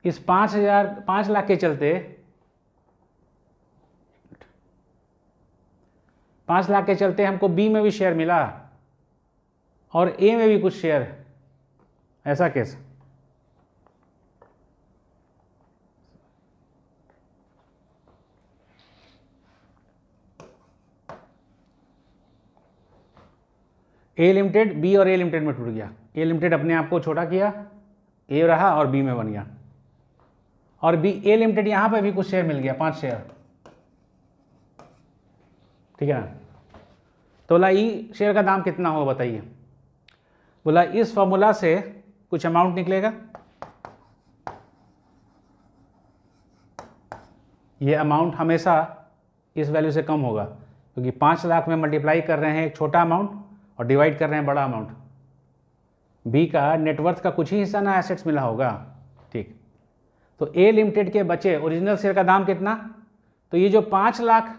इस 5 लाख के चलते 5 लाख के चलते हमको बी में भी शेयर मिला और ए में भी कुछ शेयर, ऐसा कैसे? ए लिमिटेड बी और ए लिमिटेड में टूट गया, ए लिमिटेड अपने आप को छोटा किया, ए रहा और बी में बन गया, और बी ए लिमिटेड यहाँ पे भी कुछ शेयर मिल गया, 5 शेयर, ठीक है ना। तो बोला ई शेयर का दाम कितना होगा बताइए। बोला इस फॉर्मूला से कुछ अमाउंट निकलेगा, ये अमाउंट हमेशा इस वैल्यू से कम होगा, क्योंकि 5 लाख में मल्टीप्लाई कर रहे हैं एक छोटा अमाउंट और डिवाइड कर रहे हैं बड़ा अमाउंट। बी का नेटवर्थ का कुछ ही हिस्सा ना एसेट्स मिला होगा, ठीक। तो ए लिमिटेड के बचे ओरिजिनल शेयर का दाम कितना, तो ये जो 5 लाख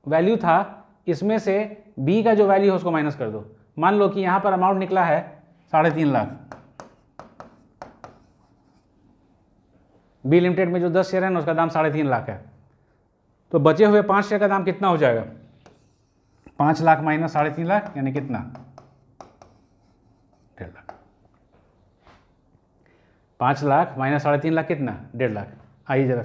वैल्यू था इसमें से बी का जो वैल्यू है उसको माइनस कर दो। मान लो कि यहाँ पर अमाउंट निकला है 3.5 लाख, बी लिमिटेड में जो 10 शेयर है ना उसका दाम 3.5 लाख है, तो बचे हुए 5 शेयर का दाम कितना हो जाएगा? 5 लाख माइनस 3.5 लाख यानी कितना? 1.5 लाख। 5 लाख माइनस 3.5 लाख कितना? 1.5 लाख। आइए जरा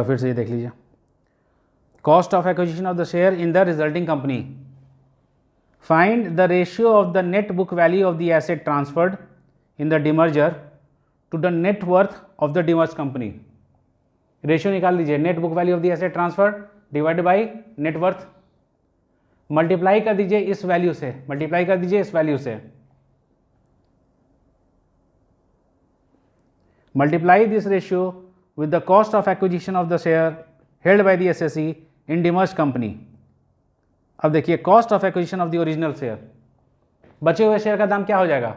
फिर से ये देख लीजिए, cost of acquisition of the share in the resulting company, find the ratio of the net book value of the asset transferred in the demerger to the net worth of the demerge company. Ratio निकाल लीजिए, net book value of the asset transferred divided by net worth, multiply कर दीजिए इस value से, multiply कर दीजिए इस value से, multiply this ratio with the cost of acquisition of the share held by the SSE in demerged company। अब देखिए cost of acquisition of the original share, बचे हुए शेयर का दाम क्या हो जाएगा?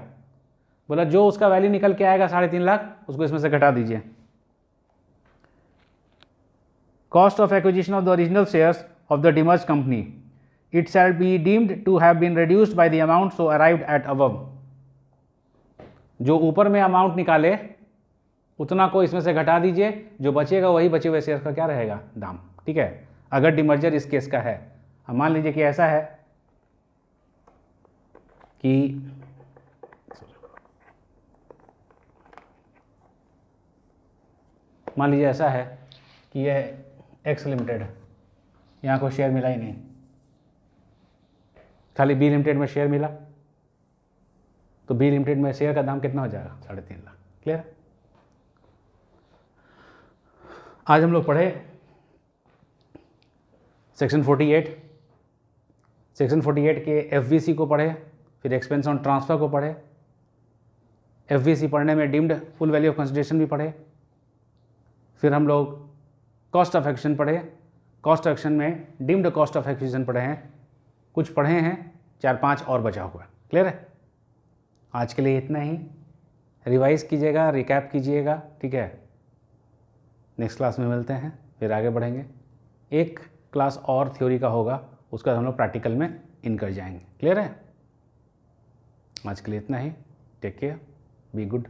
बोला जो उसका वैल्यू निकल के आएगा 3.5 लाख उसको इसमें से घटा दीजिए। Cost of acquisition of the original shares of the demerged company, it shall be deemed to have been reduced by the amount so arrived at above। जो ऊपर में अमाउंट निकाले उतना को इसमें से घटा दीजिए, जो बचेगा वही बचे हुए शेयर का क्या रहेगा? दाम। ठीक है, अगर डिमर्जर इस केस का है, अब मान लीजिए कि ऐसा है कि मान लीजिए ऐसा है कि यह एक्स लिमिटेड है, यहाँ कोई शेयर मिला ही नहीं, खाली बी लिमिटेड में शेयर मिला, तो बी लिमिटेड में शेयर का दाम कितना हो जाएगा? 3.5 लाख। क्लियर? आज हम लोग पढ़े सेक्शन 48, सेक्शन 48 के एफवीसी को पढ़े, फिर एक्सपेंस ऑन ट्रांसफ़र को पढ़े, एफवीसी पढ़ने में deemed full value of consideration भी पढ़े, फिर हम लोग कॉस्ट ऑफ एक्विजिशन पढ़े, कॉस्ट ऑफ एक्विजिशन में डीम्ड कॉस्ट ऑफ एक्विजिशन पढ़े हैं, कुछ पढ़े हैं, 4-5 और बचा हुआ है। क्लियर है? आज के लिए इतना ही, रिवाइज कीजिएगा, रिकैप कीजिएगा। ठीक है, नेक्स्ट क्लास में मिलते हैं, फिर आगे बढ़ेंगे। एक क्लास और थ्योरी का होगा, उसका हम लोग प्रैक्टिकल में इन कर जाएंगे। क्लियर है? आज के लिए इतना ही, टेक केयर, बी गुड।